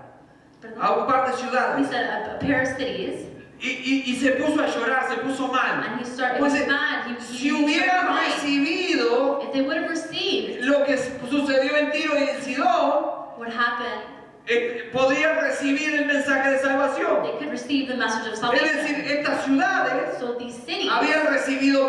Speaker 2: a un par de
Speaker 1: he
Speaker 2: ciudades.
Speaker 1: said a pair of cities,
Speaker 2: Y se puso a llorar, se puso mal.
Speaker 1: and he started, it
Speaker 2: Pues
Speaker 1: was mad, he
Speaker 2: si
Speaker 1: started
Speaker 2: hubieran
Speaker 1: crying.
Speaker 2: recibido
Speaker 1: If they would have received
Speaker 2: lo que sucedió en Tiro y en Sidón,
Speaker 1: what happened,
Speaker 2: podrían recibir el mensaje de salvación.
Speaker 1: they could receive the message of
Speaker 2: Es
Speaker 1: salvation.
Speaker 2: decir, estas ciudades
Speaker 1: So these cities
Speaker 2: habían recibido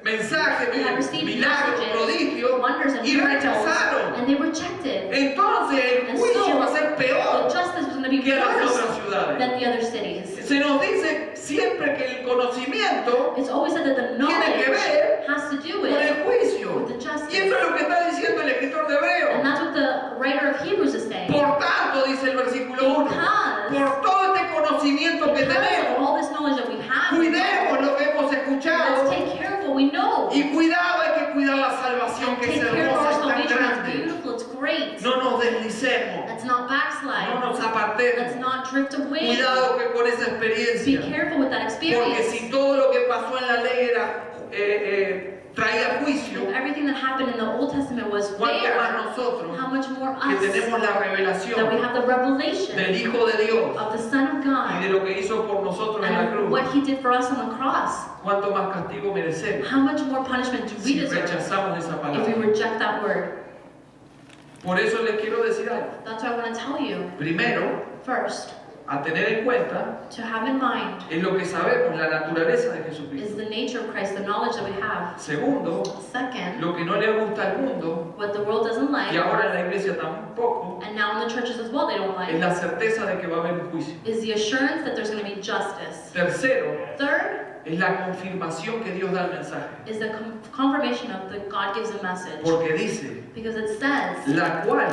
Speaker 2: mensajes,
Speaker 1: had received
Speaker 2: milagros,
Speaker 1: messages,
Speaker 2: prodigios
Speaker 1: wonders and
Speaker 2: y
Speaker 1: miracles,
Speaker 2: rechazaron.
Speaker 1: and they rejected.
Speaker 2: Entonces el
Speaker 1: And
Speaker 2: juicio
Speaker 1: so,
Speaker 2: va a ser
Speaker 1: The
Speaker 2: peor
Speaker 1: justice was going to be
Speaker 2: que las
Speaker 1: worse
Speaker 2: otras ciudades.
Speaker 1: than the other cities.
Speaker 2: Se nos dice siempre que el conocimiento
Speaker 1: It's always said that the
Speaker 2: tiene que
Speaker 1: knowledge
Speaker 2: ver
Speaker 1: has to do
Speaker 2: con
Speaker 1: with,
Speaker 2: el juicio.
Speaker 1: with the justice.
Speaker 2: Y eso es lo que está diciendo el escritor de
Speaker 1: And
Speaker 2: Hebreos.
Speaker 1: that's what the writer of Hebrews is saying.
Speaker 2: Por tanto, dice el versículo 1, por todo este conocimiento que
Speaker 1: Because of
Speaker 2: tenemos,
Speaker 1: all this knowledge that we have,
Speaker 2: cuidemos lo que hemos
Speaker 1: let's
Speaker 2: escuchado
Speaker 1: take care of what we know.
Speaker 2: y cuidado, hay que cuidar la salvación
Speaker 1: And
Speaker 2: que es
Speaker 1: take care of our
Speaker 2: hermosa, es tan
Speaker 1: salvation. It's
Speaker 2: grande.
Speaker 1: beautiful. It's great.
Speaker 2: No nos deslicemos,
Speaker 1: Let's not
Speaker 2: no
Speaker 1: backslide.
Speaker 2: nos
Speaker 1: Let's
Speaker 2: apartemos.
Speaker 1: not drift away.
Speaker 2: Cuidado que con esa
Speaker 1: Be
Speaker 2: experiencia,
Speaker 1: careful with that
Speaker 2: porque
Speaker 1: experience.
Speaker 2: si todo lo que pasó en la ley traía juicio,
Speaker 1: If everything that happened in the Old Testament was
Speaker 2: cuanto
Speaker 1: fair,
Speaker 2: más nosotros
Speaker 1: how much more
Speaker 2: que
Speaker 1: us
Speaker 2: tenemos la
Speaker 1: that we
Speaker 2: revelación
Speaker 1: have the revelation
Speaker 2: del Hijo de Dios
Speaker 1: of the Son of
Speaker 2: y de
Speaker 1: God
Speaker 2: lo que hizo por nosotros en la
Speaker 1: and
Speaker 2: cruz,
Speaker 1: what He did for us on the cross.
Speaker 2: cuánto más castigo merecemos
Speaker 1: How much more punishment do we
Speaker 2: si
Speaker 1: deserve
Speaker 2: rechazamos esa
Speaker 1: if we
Speaker 2: palabra.
Speaker 1: reject that word?
Speaker 2: Por eso les quiero decir algo.
Speaker 1: That's what I want to tell you.
Speaker 2: Primero,
Speaker 1: First,
Speaker 2: a tener en cuenta
Speaker 1: to have in mind
Speaker 2: es lo que sabemos, la naturaleza de
Speaker 1: is
Speaker 2: Jesucristo.
Speaker 1: the nature of Christ, the knowledge that we have.
Speaker 2: Segundo,
Speaker 1: Second,
Speaker 2: lo que no le gusta al mundo,
Speaker 1: what the world doesn't like,
Speaker 2: y ahora en la iglesia tampoco,
Speaker 1: and now in the churches as well they don't
Speaker 2: es
Speaker 1: like,
Speaker 2: la certeza de que va a haber un juicio.
Speaker 1: is the assurance that there's going to be justice.
Speaker 2: Tercero,
Speaker 1: Third,
Speaker 2: es la confirmación que Dios da al mensaje.
Speaker 1: is the confirmation of the God gives a message.
Speaker 2: Porque dice,
Speaker 1: Because it says,
Speaker 2: la cual,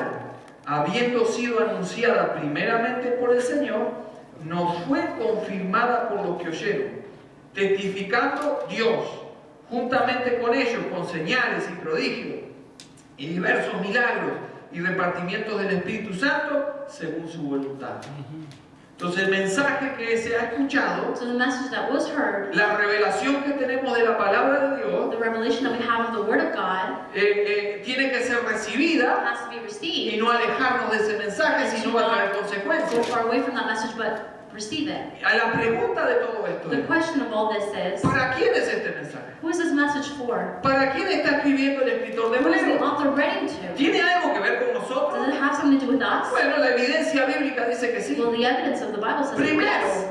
Speaker 2: habiendo sido anunciada primeramente por el Señor, nos fue confirmada por los que oyeron, testificando Dios, juntamente con ellos, con señales y prodigios, y diversos milagros y repartimientos del Espíritu Santo, según su voluntad. Entonces el mensaje que se ha escuchado,
Speaker 1: so the message that was heard,
Speaker 2: la revelación que tenemos de la palabra de Dios,
Speaker 1: the revelation that we have of the Word of God,
Speaker 2: tiene que ser recibida
Speaker 1: has to be
Speaker 2: y
Speaker 1: received.
Speaker 2: no alejarnos de ese mensaje, si no va a traer
Speaker 1: Go
Speaker 2: consecuencias.
Speaker 1: far away from that message, but receive it.
Speaker 2: A la pregunta de todo esto
Speaker 1: The
Speaker 2: es,
Speaker 1: question of all this is,
Speaker 2: ¿para quién es este mensaje?
Speaker 1: who is this message for?
Speaker 2: ¿Para quién está escribiendo el escritor de
Speaker 1: Who is the
Speaker 2: Hebreos?
Speaker 1: author writing to?
Speaker 2: ¿Tiene algo que ver con
Speaker 1: Does
Speaker 2: nosotros?
Speaker 1: it have something to do with us?
Speaker 2: Bueno, la evidencia bíblica dice que sí.
Speaker 1: Well, the evidence of the Bible says
Speaker 2: Primero,
Speaker 1: yes.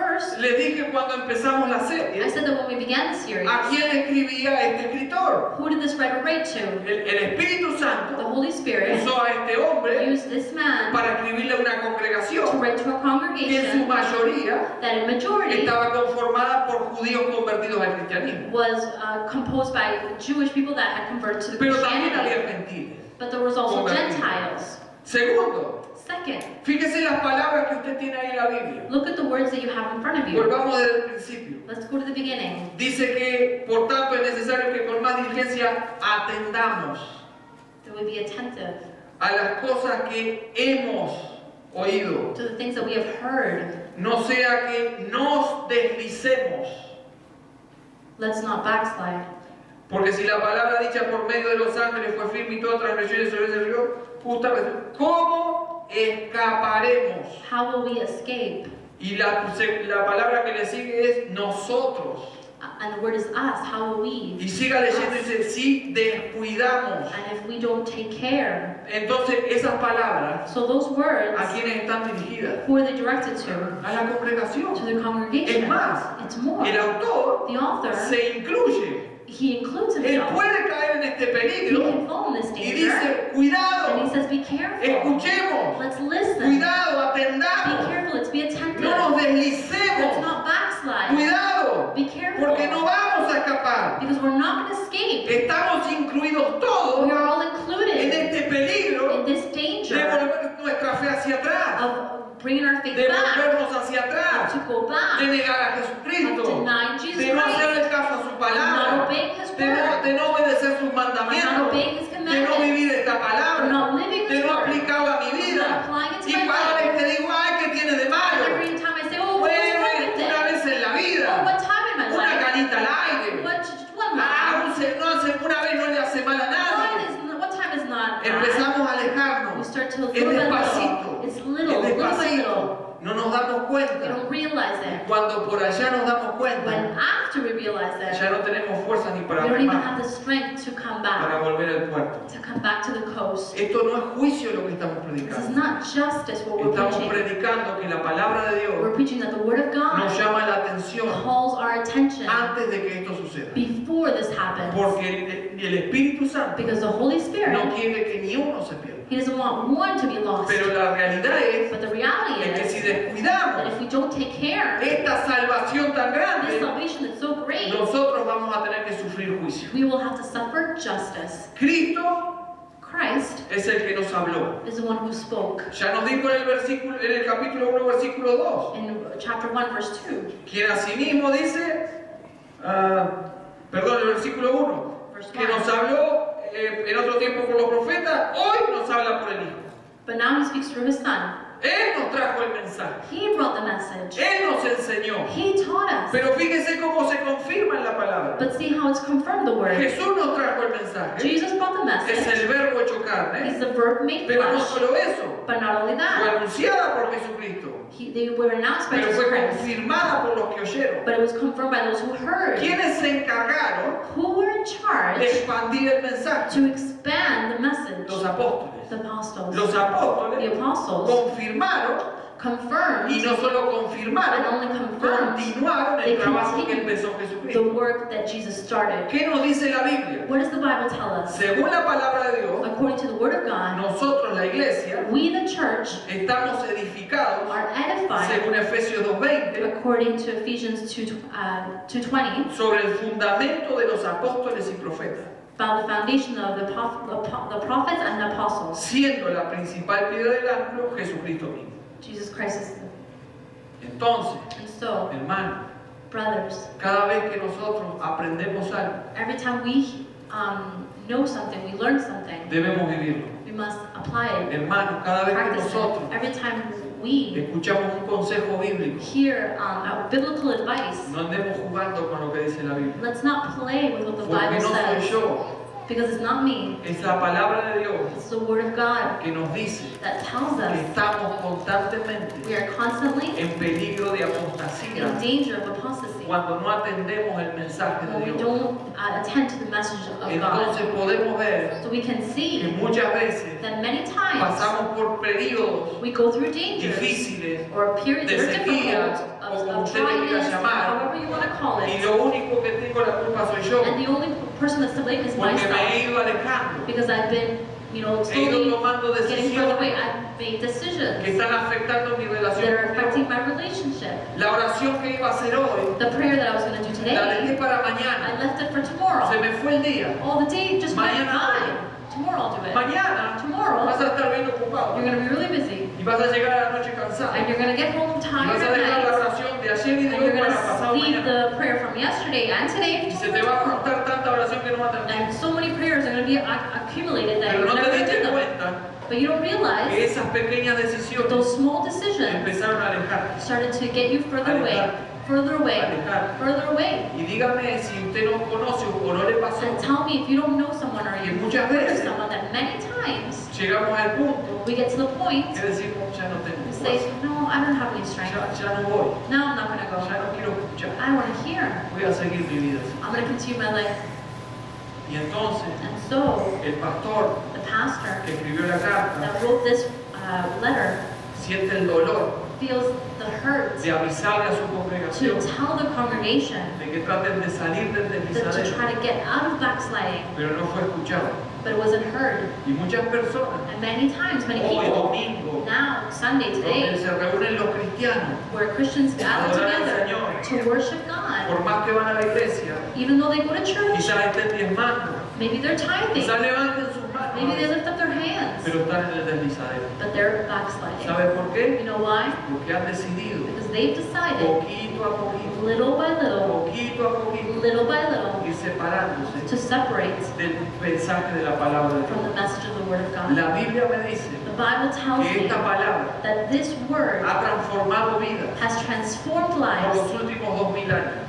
Speaker 1: first,
Speaker 2: les dije cuando empezamos la
Speaker 1: I
Speaker 2: serie,
Speaker 1: said that when we began the series,
Speaker 2: ¿a quién escribía este escritor?
Speaker 1: who did this writer write to?
Speaker 2: El Espíritu
Speaker 1: The
Speaker 2: Santo
Speaker 1: Holy Spirit
Speaker 2: usó a este hombre
Speaker 1: used this man
Speaker 2: para escribirle a una
Speaker 1: to
Speaker 2: congregación
Speaker 1: write to a
Speaker 2: que en su
Speaker 1: congregation
Speaker 2: mayoría
Speaker 1: that in majority
Speaker 2: estaba conformada por judíos convertidos al cristianismo.
Speaker 1: was composed by Jewish people that had converted to the
Speaker 2: Pero también
Speaker 1: Christianity.
Speaker 2: había gentiles.
Speaker 1: But there was also
Speaker 2: Convertidos.
Speaker 1: Gentiles.
Speaker 2: Segundo,
Speaker 1: Second,
Speaker 2: fíjese las palabras que usted tiene ahí en la Biblia.
Speaker 1: look at the words that you have in front of you.
Speaker 2: Volvamos desde el principio.
Speaker 1: Let's go to the beginning.
Speaker 2: Dice que, por tanto, es necesario que con más diligencia atendamos
Speaker 1: That we be attentive
Speaker 2: a las cosas que hemos oído.
Speaker 1: to the things that we have heard.
Speaker 2: No sea que nos deslicemos.
Speaker 1: Let's not backslide.
Speaker 2: Porque si la palabra dicha por medio de los ángeles fue firme y todas transgresiones sobre ese río, justamente, ¿cómo escaparemos?
Speaker 1: How will we escape?
Speaker 2: Y la palabra que le sigue es nosotros.
Speaker 1: And the word is us. How will we?
Speaker 2: Y siga leyendo y dice, si descuidamos.
Speaker 1: And if we don't take care.
Speaker 2: Entonces esas palabras,
Speaker 1: So those words,
Speaker 2: ¿a quiénes están dirigidas?
Speaker 1: who are they directed to?
Speaker 2: A la congregación.
Speaker 1: To the congregation.
Speaker 2: Es más,
Speaker 1: It's more.
Speaker 2: el autor
Speaker 1: The author,
Speaker 2: se incluye.
Speaker 1: he includes
Speaker 2: Él
Speaker 1: himself.
Speaker 2: puede caer en este
Speaker 1: He
Speaker 2: peligro
Speaker 1: can fall in this
Speaker 2: y
Speaker 1: danger.
Speaker 2: dice,
Speaker 1: And he
Speaker 2: cuidado,
Speaker 1: says, be careful.
Speaker 2: escuchemos,
Speaker 1: Let's listen.
Speaker 2: cuidado,
Speaker 1: Be
Speaker 2: atendamos,
Speaker 1: careful. Let's be attentive.
Speaker 2: no nos
Speaker 1: Let's
Speaker 2: deslicemos,
Speaker 1: not backslide.
Speaker 2: cuidado,
Speaker 1: Be careful.
Speaker 2: porque no vamos a escapar.
Speaker 1: Because we're not going to escape.
Speaker 2: Estamos incluidos todos
Speaker 1: We are all
Speaker 2: en
Speaker 1: included
Speaker 2: este peligro
Speaker 1: in this
Speaker 2: de
Speaker 1: danger
Speaker 2: volver nuestra fe hacia atrás,
Speaker 1: of bringing our faith
Speaker 2: de
Speaker 1: back,
Speaker 2: volvernos hacia atrás,
Speaker 1: to go
Speaker 2: de
Speaker 1: back,
Speaker 2: negar a
Speaker 1: of
Speaker 2: Jesucristo,
Speaker 1: denying Jesus
Speaker 2: de no
Speaker 1: Christ,
Speaker 2: hacerle caso a su
Speaker 1: not
Speaker 2: palabra,
Speaker 1: obeying His
Speaker 2: de
Speaker 1: word,
Speaker 2: no obedecer sus
Speaker 1: not
Speaker 2: mandamientos,
Speaker 1: obeying His
Speaker 2: de no
Speaker 1: commandments,
Speaker 2: vivir esta palabra,
Speaker 1: not living
Speaker 2: de
Speaker 1: His
Speaker 2: no
Speaker 1: word,
Speaker 2: aplicarla a mi
Speaker 1: not
Speaker 2: vida.
Speaker 1: applying it to
Speaker 2: Y
Speaker 1: my
Speaker 2: cada
Speaker 1: life.
Speaker 2: vez que digo, ay, ¿qué tiene de
Speaker 1: And
Speaker 2: malo?
Speaker 1: every time I say, oh, what's wrong
Speaker 2: Bueno,
Speaker 1: with
Speaker 2: una
Speaker 1: it?
Speaker 2: vez en la
Speaker 1: Oh,
Speaker 2: vida,
Speaker 1: one time in my
Speaker 2: una
Speaker 1: life,
Speaker 2: canita al aire.
Speaker 1: one
Speaker 2: Una vez no le hace mal a nadie.
Speaker 1: one time is not bad.
Speaker 2: Empezamos a
Speaker 1: We
Speaker 2: alejarnos.
Speaker 1: start to
Speaker 2: Es
Speaker 1: little by
Speaker 2: despacito.
Speaker 1: little. It's
Speaker 2: Es
Speaker 1: little by little.
Speaker 2: despacito. No nos damos
Speaker 1: We
Speaker 2: cuenta.
Speaker 1: don't realize it.
Speaker 2: Cuando por allá nos damos
Speaker 1: When
Speaker 2: cuenta,
Speaker 1: after we realize it,
Speaker 2: ya no tenemos fuerza ni
Speaker 1: we
Speaker 2: para
Speaker 1: don't even
Speaker 2: remar,
Speaker 1: have the strength to come
Speaker 2: para
Speaker 1: back,
Speaker 2: volver al puerto.
Speaker 1: to come back to the coast.
Speaker 2: Esto no es juicio lo que estamos
Speaker 1: This is
Speaker 2: predicando.
Speaker 1: not justice what we're
Speaker 2: Estamos
Speaker 1: preaching.
Speaker 2: predicando que la palabra de Dios
Speaker 1: We're preaching that the Word of
Speaker 2: nos
Speaker 1: God
Speaker 2: llama la atención
Speaker 1: calls our attention
Speaker 2: antes de que esto suceda.
Speaker 1: before this happens.
Speaker 2: Porque el Espíritu Santo
Speaker 1: Because the Holy Spirit,
Speaker 2: no quiere que ni uno se pierda.
Speaker 1: He doesn't want one to be lost.
Speaker 2: Pero la realidad es
Speaker 1: But the reality
Speaker 2: que si
Speaker 1: is that
Speaker 2: descuidamos
Speaker 1: if we don't take care,
Speaker 2: esta salvación tan
Speaker 1: this
Speaker 2: grande,
Speaker 1: salvation that's so great,
Speaker 2: nosotros vamos a tener que sufrir juicio.
Speaker 1: we will have to suffer justice.
Speaker 2: Cristo
Speaker 1: Christ
Speaker 2: es el que nos habló.
Speaker 1: is the one who spoke.
Speaker 2: Ya nos dijo en el capítulo 1, versículo 2,
Speaker 1: In chapter 1, verse 2,
Speaker 2: quien asimismo dice, perdón, el versículo 1,
Speaker 1: verse
Speaker 2: que
Speaker 1: 1.
Speaker 2: nos habló en otro tiempo por los profetas, hoy nos habla por el Hijo.
Speaker 1: But now He speaks through His Son.
Speaker 2: Él nos trajo el mensaje,
Speaker 1: He brought the message.
Speaker 2: Él nos enseñó.
Speaker 1: He taught us.
Speaker 2: Pero fíjese cómo se confirma en la palabra.
Speaker 1: But see how it's confirmed the word.
Speaker 2: Jesús nos trajo el mensaje,
Speaker 1: Jesus brought the
Speaker 2: es
Speaker 1: message.
Speaker 2: el verbo hecho carne,
Speaker 1: He's the Verb made
Speaker 2: pero no
Speaker 1: flesh.
Speaker 2: solo eso,
Speaker 1: But not only
Speaker 2: fue
Speaker 1: that,
Speaker 2: anunciada por Jesucristo,
Speaker 1: they were announced by
Speaker 2: pero
Speaker 1: Jesus
Speaker 2: fue
Speaker 1: Christ.
Speaker 2: confirmada por los que oyeron.
Speaker 1: But it was confirmed by those who heard,
Speaker 2: ¿Quiénes se encargaron
Speaker 1: who were in
Speaker 2: de
Speaker 1: charge
Speaker 2: expandir el mensaje?
Speaker 1: to expand the message.
Speaker 2: Los apóstoles.
Speaker 1: The apostles.
Speaker 2: Los
Speaker 1: The
Speaker 2: apóstoles
Speaker 1: apostles
Speaker 2: confirmaron,
Speaker 1: confirmed,
Speaker 2: y no solo
Speaker 1: and
Speaker 2: confirmaron,
Speaker 1: only confirmed
Speaker 2: continuaron
Speaker 1: They
Speaker 2: el trabajo que
Speaker 1: continued
Speaker 2: empezó
Speaker 1: the
Speaker 2: Jesucristo.
Speaker 1: work that Jesus started.
Speaker 2: ¿Qué nos dice la Biblia?
Speaker 1: What does the Bible tell us?
Speaker 2: Según la palabra de Dios,
Speaker 1: According to the Word of God,
Speaker 2: nosotros, la iglesia,
Speaker 1: we the church
Speaker 2: estamos edificados,
Speaker 1: are edified
Speaker 2: según Efesios 2:20,
Speaker 1: according to Ephesians 2:20
Speaker 2: sobre el fundamento de los apóstoles y profetas,
Speaker 1: by the foundation of the prophets and the apostles.
Speaker 2: siendo la principal piedra del ángulo Jesucristo mismo.
Speaker 1: Jesus Christ is
Speaker 2: Entonces,
Speaker 1: and so,
Speaker 2: hermano,
Speaker 1: brothers,
Speaker 2: cada vez que nosotros aprendemos algo,
Speaker 1: every time we know something, we learn something,
Speaker 2: debemos vivirlo.
Speaker 1: we must apply it,
Speaker 2: Hermano, cada vez que
Speaker 1: practice
Speaker 2: nosotros
Speaker 1: it. Every time we
Speaker 2: escuchamos un consejo bíblico,
Speaker 1: hear biblical advice,
Speaker 2: no andemos jugando con lo que dice la Biblia.
Speaker 1: let's not play with what the
Speaker 2: Porque
Speaker 1: Bible
Speaker 2: no soy
Speaker 1: says,
Speaker 2: yo,
Speaker 1: because it's not me,
Speaker 2: es la palabra de Dios
Speaker 1: it's the Word of God
Speaker 2: que nos dice
Speaker 1: that tells
Speaker 2: que
Speaker 1: us
Speaker 2: estamos constantemente
Speaker 1: we are constantly
Speaker 2: en peligro de apostasía
Speaker 1: in danger of apostasy
Speaker 2: cuando no atendemos el mensaje
Speaker 1: when
Speaker 2: de
Speaker 1: we
Speaker 2: Dios.
Speaker 1: don't attend to the message of God.
Speaker 2: Entonces podemos ver
Speaker 1: So we can
Speaker 2: que
Speaker 1: see
Speaker 2: muchas veces
Speaker 1: that many times
Speaker 2: pasamos por periodos
Speaker 1: we go through dangers
Speaker 2: difíciles
Speaker 1: or periods
Speaker 2: de
Speaker 1: that are
Speaker 2: sequía
Speaker 1: difficult
Speaker 2: o o como
Speaker 1: of
Speaker 2: usted le quiera
Speaker 1: dryness,
Speaker 2: llamar,
Speaker 1: however you want to call
Speaker 2: y
Speaker 1: it.
Speaker 2: lo único que tengo la culpa soy yo,
Speaker 1: And the only person that's to blame is
Speaker 2: porque me he
Speaker 1: myself.
Speaker 2: ido alejando,
Speaker 1: Because I've been,
Speaker 2: he ido
Speaker 1: slowly
Speaker 2: tomando
Speaker 1: getting further away.
Speaker 2: decisiones
Speaker 1: I've made
Speaker 2: que
Speaker 1: decisions
Speaker 2: están afectando mi
Speaker 1: that
Speaker 2: relación
Speaker 1: are
Speaker 2: con Dios.
Speaker 1: affecting my relationship.
Speaker 2: La oración que iba a hacer hoy,
Speaker 1: The prayer that I was going to do
Speaker 2: la dejé
Speaker 1: today,
Speaker 2: para
Speaker 1: I
Speaker 2: mañana,
Speaker 1: left it for tomorrow.
Speaker 2: se me fue el día.
Speaker 1: Oh, the day just went
Speaker 2: Mañana
Speaker 1: by. Tomorrow I'll do it.
Speaker 2: Mañana
Speaker 1: Tomorrow,
Speaker 2: vas a estar bien ocupado
Speaker 1: you're going to be really busy.
Speaker 2: y vas a llegar a la noche cansado.
Speaker 1: And you're going to get home
Speaker 2: Y
Speaker 1: tired
Speaker 2: vas a
Speaker 1: at
Speaker 2: dejar la
Speaker 1: night.
Speaker 2: oración de ayer y de
Speaker 1: And
Speaker 2: hoy
Speaker 1: you're going
Speaker 2: para pasado
Speaker 1: to leave
Speaker 2: mañana.
Speaker 1: the prayer from yesterday and today
Speaker 2: Y
Speaker 1: for
Speaker 2: se te va a
Speaker 1: tomorrow.
Speaker 2: juntar tanta oración que no va a terminar.
Speaker 1: And so many prayers are going to be accumulated that
Speaker 2: Pero
Speaker 1: you're
Speaker 2: no
Speaker 1: never
Speaker 2: te
Speaker 1: going to
Speaker 2: diste
Speaker 1: do them.
Speaker 2: cuenta
Speaker 1: But you don't
Speaker 2: que
Speaker 1: realize
Speaker 2: esas pequeñas
Speaker 1: that
Speaker 2: decisiones
Speaker 1: those small decisions
Speaker 2: empezaron a alejar.
Speaker 1: started to get you further away, further away,
Speaker 2: Alejar.
Speaker 1: further away.
Speaker 2: Y dígame si usted no conoce o no le pasó.
Speaker 1: And tell me if you don't know someone or
Speaker 2: Y
Speaker 1: you've
Speaker 2: muchas
Speaker 1: heard of
Speaker 2: veces
Speaker 1: someone that many times
Speaker 2: Llegamos al punto
Speaker 1: we get to the point
Speaker 2: que decimos, ya no tengo
Speaker 1: we say,
Speaker 2: fuerza,
Speaker 1: no, I don't have any strength.
Speaker 2: ya no voy,
Speaker 1: No, I'm not going to go.
Speaker 2: ya no quiero escuchar,
Speaker 1: I don't want to hear.
Speaker 2: voy a seguir mi vida así.
Speaker 1: I'm going to continue my life.
Speaker 2: Y entonces
Speaker 1: And so
Speaker 2: el pastor
Speaker 1: the pastor
Speaker 2: que escribió la carta
Speaker 1: that wrote this letter
Speaker 2: siente el dolor
Speaker 1: feels the hurt
Speaker 2: de avisarle a su
Speaker 1: to
Speaker 2: congregación
Speaker 1: tell the congregation
Speaker 2: de que traten de salir del
Speaker 1: that to
Speaker 2: deslizadero,
Speaker 1: try to get out of backsliding,
Speaker 2: pero no fue escuchado.
Speaker 1: but it wasn't heard.
Speaker 2: Y muchas personas,
Speaker 1: And many times, many
Speaker 2: hoy
Speaker 1: people,
Speaker 2: domingo,
Speaker 1: now, Sunday,
Speaker 2: donde
Speaker 1: today,
Speaker 2: se reúnen los cristianos,
Speaker 1: where Christians gather
Speaker 2: Adorar al
Speaker 1: together
Speaker 2: Señor.
Speaker 1: to worship God,
Speaker 2: por más que van a la iglesia,
Speaker 1: even though they go to church,
Speaker 2: quizás estén diezmando,
Speaker 1: maybe they're tithing,
Speaker 2: quizás levanten sus
Speaker 1: maybe they
Speaker 2: manos,
Speaker 1: lift up their hands,
Speaker 2: pero están en el deslizadero.
Speaker 1: but they're backsliding.
Speaker 2: ¿Sabe por qué?
Speaker 1: You know why?
Speaker 2: Porque han decidido,
Speaker 1: Because they've decided,
Speaker 2: poquito a poquito,
Speaker 1: little by little,
Speaker 2: poquito a poquito, ir separándose
Speaker 1: to separate
Speaker 2: del mensaje de la palabra de
Speaker 1: from
Speaker 2: Dios.
Speaker 1: the message of the Word of God.
Speaker 2: La Biblia me dice
Speaker 1: The Bible tells
Speaker 2: que
Speaker 1: me
Speaker 2: esta palabra
Speaker 1: that this Word
Speaker 2: ha transformado vidas
Speaker 1: has transformed
Speaker 2: por
Speaker 1: lives
Speaker 2: los últimos 2000 años.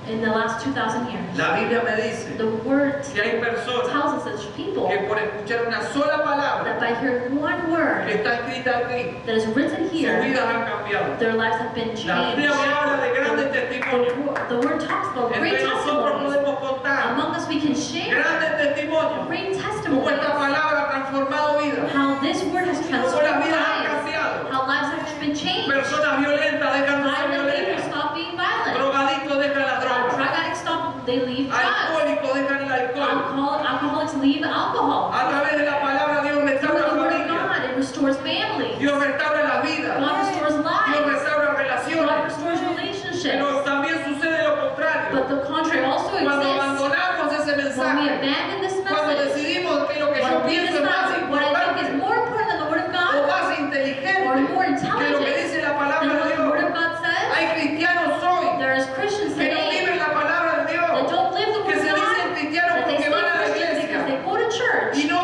Speaker 1: in the last 2,000 years.
Speaker 2: La Biblia me dice
Speaker 1: The Word
Speaker 2: que hay personas
Speaker 1: tells us as people
Speaker 2: que por escuchar una sola palabra
Speaker 1: that by hearing one
Speaker 2: que
Speaker 1: word
Speaker 2: está escrita aquí,
Speaker 1: that is written
Speaker 2: sus
Speaker 1: here,
Speaker 2: vidas han cambiado.
Speaker 1: their lives have been
Speaker 2: La Biblia me
Speaker 1: changed.
Speaker 2: habla de grandes testimonios.
Speaker 1: The Word talks about great
Speaker 2: Entre nosotros
Speaker 1: testimonies.
Speaker 2: podemos contar
Speaker 1: Among us we can share
Speaker 2: grandes testimonios.
Speaker 1: great
Speaker 2: Cómo
Speaker 1: testimonies.
Speaker 2: esta palabra ha transformado vidas.
Speaker 1: How this Word has
Speaker 2: Cómo
Speaker 1: transformed
Speaker 2: las vidas han
Speaker 1: lives.
Speaker 2: cambiado.
Speaker 1: How lives have been changed.
Speaker 2: Personas violentas dejan de ser
Speaker 1: Violent people
Speaker 2: violentas.
Speaker 1: stop being violent.
Speaker 2: Drogadictos dejan la droga.
Speaker 1: Drug addicts stop, they leave drugs.
Speaker 2: Alcohólicos dejan el alcohol.
Speaker 1: Alcoholics leave alcohol.
Speaker 2: A través de la palabra Dios
Speaker 1: Through
Speaker 2: restaura
Speaker 1: the Word of
Speaker 2: familias.
Speaker 1: God, it restores families.
Speaker 2: Dios restaura las vidas.
Speaker 1: God restores
Speaker 2: Dios
Speaker 1: lives.
Speaker 2: restaura
Speaker 1: God
Speaker 2: relaciones.
Speaker 1: restores relationships.
Speaker 2: Pero también sucede lo contrario.
Speaker 1: But the contrary also
Speaker 2: Cuando
Speaker 1: exists.
Speaker 2: abandonamos ese
Speaker 1: When we
Speaker 2: mensaje,
Speaker 1: abandon this
Speaker 2: cuando
Speaker 1: message,
Speaker 2: decidimos que lo que yo
Speaker 1: when we
Speaker 2: pienso es más
Speaker 1: decide what I think is
Speaker 2: importante
Speaker 1: more important than the Word of
Speaker 2: o
Speaker 1: God,
Speaker 2: más
Speaker 1: or
Speaker 2: inteligente
Speaker 1: more
Speaker 2: que lo que
Speaker 1: intelligent
Speaker 2: dice la
Speaker 1: than
Speaker 2: palabra
Speaker 1: what
Speaker 2: de
Speaker 1: the Word
Speaker 2: Dios.
Speaker 1: of God says,
Speaker 2: Hay cristianos hoy
Speaker 1: there is Christians
Speaker 2: que no
Speaker 1: today
Speaker 2: viven la palabra de
Speaker 1: that
Speaker 2: Dios,
Speaker 1: don't live the
Speaker 2: que
Speaker 1: Word
Speaker 2: se
Speaker 1: of
Speaker 2: dicen
Speaker 1: God,
Speaker 2: cristianos
Speaker 1: that they
Speaker 2: porque
Speaker 1: say
Speaker 2: van a la
Speaker 1: Christians because
Speaker 2: iglesia
Speaker 1: they go to church,
Speaker 2: y no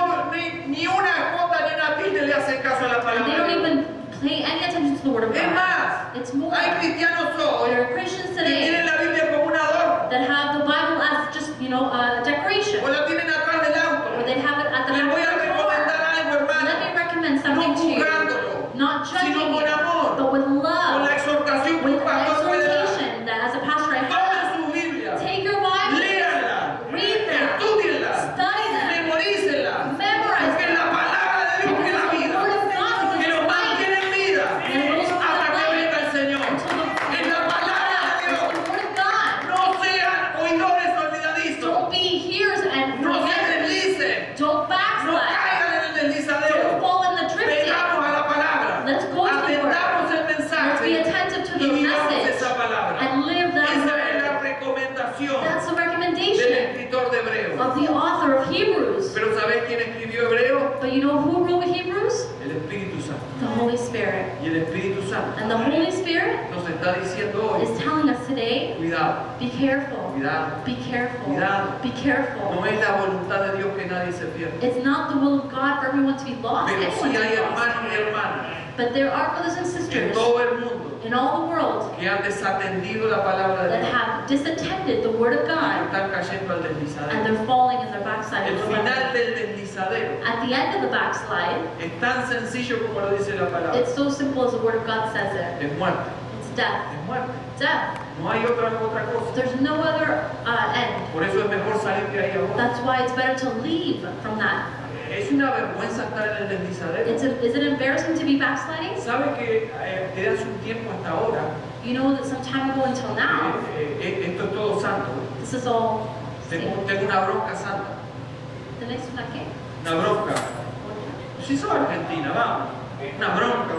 Speaker 2: ni una jota ni una tilde le hacen caso a la
Speaker 1: and
Speaker 2: palabra
Speaker 1: they
Speaker 2: de
Speaker 1: don't
Speaker 2: Dios.
Speaker 1: even pay any attention to the Word of
Speaker 2: Es
Speaker 1: God.
Speaker 2: más,
Speaker 1: It's more.
Speaker 2: hay cristianos hoy
Speaker 1: There are Christians
Speaker 2: que tienen
Speaker 1: today
Speaker 2: la Biblia como un adorno
Speaker 1: that have the Bible as just, a decoration,
Speaker 2: o la tienen atrás del auto.
Speaker 1: or they have it at the
Speaker 2: Les
Speaker 1: back
Speaker 2: voy a
Speaker 1: of their
Speaker 2: recomendar
Speaker 1: car.
Speaker 2: algo,
Speaker 1: Let me
Speaker 2: hermano,
Speaker 1: recommend
Speaker 2: no
Speaker 1: something to you,
Speaker 2: juzgándolo,
Speaker 1: not judging
Speaker 2: sino con
Speaker 1: you,
Speaker 2: amor,
Speaker 1: but with
Speaker 2: con
Speaker 1: love,
Speaker 2: la exhortación que
Speaker 1: with
Speaker 2: un pastor puede dar.
Speaker 1: exhortation that as a pastor I have.
Speaker 2: Tomen su Biblia,
Speaker 1: Take your Bible,
Speaker 2: léanla,
Speaker 1: read them,
Speaker 2: estudienla,
Speaker 1: study them,
Speaker 2: memorícenla,
Speaker 1: memorize
Speaker 2: porque
Speaker 1: them.
Speaker 2: la palabra de Dios que es la
Speaker 1: Because the
Speaker 2: vida,
Speaker 1: Word of God
Speaker 2: que
Speaker 1: gives
Speaker 2: los
Speaker 1: life.
Speaker 2: mantiene en vida
Speaker 1: And those who
Speaker 2: hasta
Speaker 1: have
Speaker 2: que
Speaker 1: life
Speaker 2: venga el Señor. En la palabra de
Speaker 1: It's
Speaker 2: Dios,
Speaker 1: the Word of God.
Speaker 2: no sean oidores olvidadizos,
Speaker 1: Don't be hearers and
Speaker 2: no se
Speaker 1: forgetters.
Speaker 2: deslicen,
Speaker 1: Don't
Speaker 2: no
Speaker 1: backslide.
Speaker 2: caigan en el
Speaker 1: Don't
Speaker 2: deslizadero.
Speaker 1: fall in the drifting.
Speaker 2: Pegamos a la palabra,
Speaker 1: Let's go to the Word.
Speaker 2: atendamos el
Speaker 1: Let's be
Speaker 2: mensaje
Speaker 1: attentive to
Speaker 2: y
Speaker 1: the
Speaker 2: vivamos
Speaker 1: message
Speaker 2: esa palabra.
Speaker 1: and live that
Speaker 2: Esa es la
Speaker 1: word.
Speaker 2: recomendación
Speaker 1: That's the
Speaker 2: del
Speaker 1: recommendation
Speaker 2: escritor de Hebreos.
Speaker 1: of the author of Hebrews.
Speaker 2: Pero ¿sabes quién escribió Hebreo?
Speaker 1: But you know who wrote Hebrews?
Speaker 2: El Espíritu Santo.
Speaker 1: The Holy Spirit.
Speaker 2: Y el Espíritu Santo
Speaker 1: And the Holy Spirit
Speaker 2: nos está diciendo hoy,
Speaker 1: is telling us today,
Speaker 2: cuidado,
Speaker 1: be careful,
Speaker 2: cuidado.
Speaker 1: be careful,
Speaker 2: Cuidado.
Speaker 1: be careful.
Speaker 2: No es la voluntad de Dios que nadie se pierda.
Speaker 1: It's not the will of God for everyone to be lost.
Speaker 2: Pero
Speaker 1: Anyone
Speaker 2: sí
Speaker 1: to
Speaker 2: hay
Speaker 1: be lost.
Speaker 2: hermanos y hermanas
Speaker 1: But there are brothers and
Speaker 2: en
Speaker 1: sisters
Speaker 2: todo el mundo
Speaker 1: in all the world
Speaker 2: que han desatendido la palabra de
Speaker 1: that
Speaker 2: Dios.
Speaker 1: have disattended the Word of God
Speaker 2: Están cayendo al
Speaker 1: and
Speaker 2: deslizadero.
Speaker 1: they're falling in their backslide.
Speaker 2: El final del deslizadero
Speaker 1: At the end of the backslide,
Speaker 2: es tan sencillo como lo dice la palabra.
Speaker 1: it's so simple as the Word of God says it.
Speaker 2: Es muerte.
Speaker 1: It's death.
Speaker 2: Es muerte.
Speaker 1: Death.
Speaker 2: No hay otra cosa.
Speaker 1: There's no other end.
Speaker 2: Por eso es mejor salir de ahí ahora.
Speaker 1: That's why it's better to leave from that.
Speaker 2: Es una vergüenza estar en el deslizadero.
Speaker 1: Is it embarrassing to be backsliding?
Speaker 2: ¿Sabe que desde hace un tiempo hasta ahora,
Speaker 1: You know that some time ago until now,
Speaker 2: esto es todo santo?
Speaker 1: this is all
Speaker 2: Tengo
Speaker 1: sin.
Speaker 2: una bronca santa.
Speaker 1: ¿Tenéis una qué?
Speaker 2: Una bronca. Si sos argentina, vamos. Una bronca.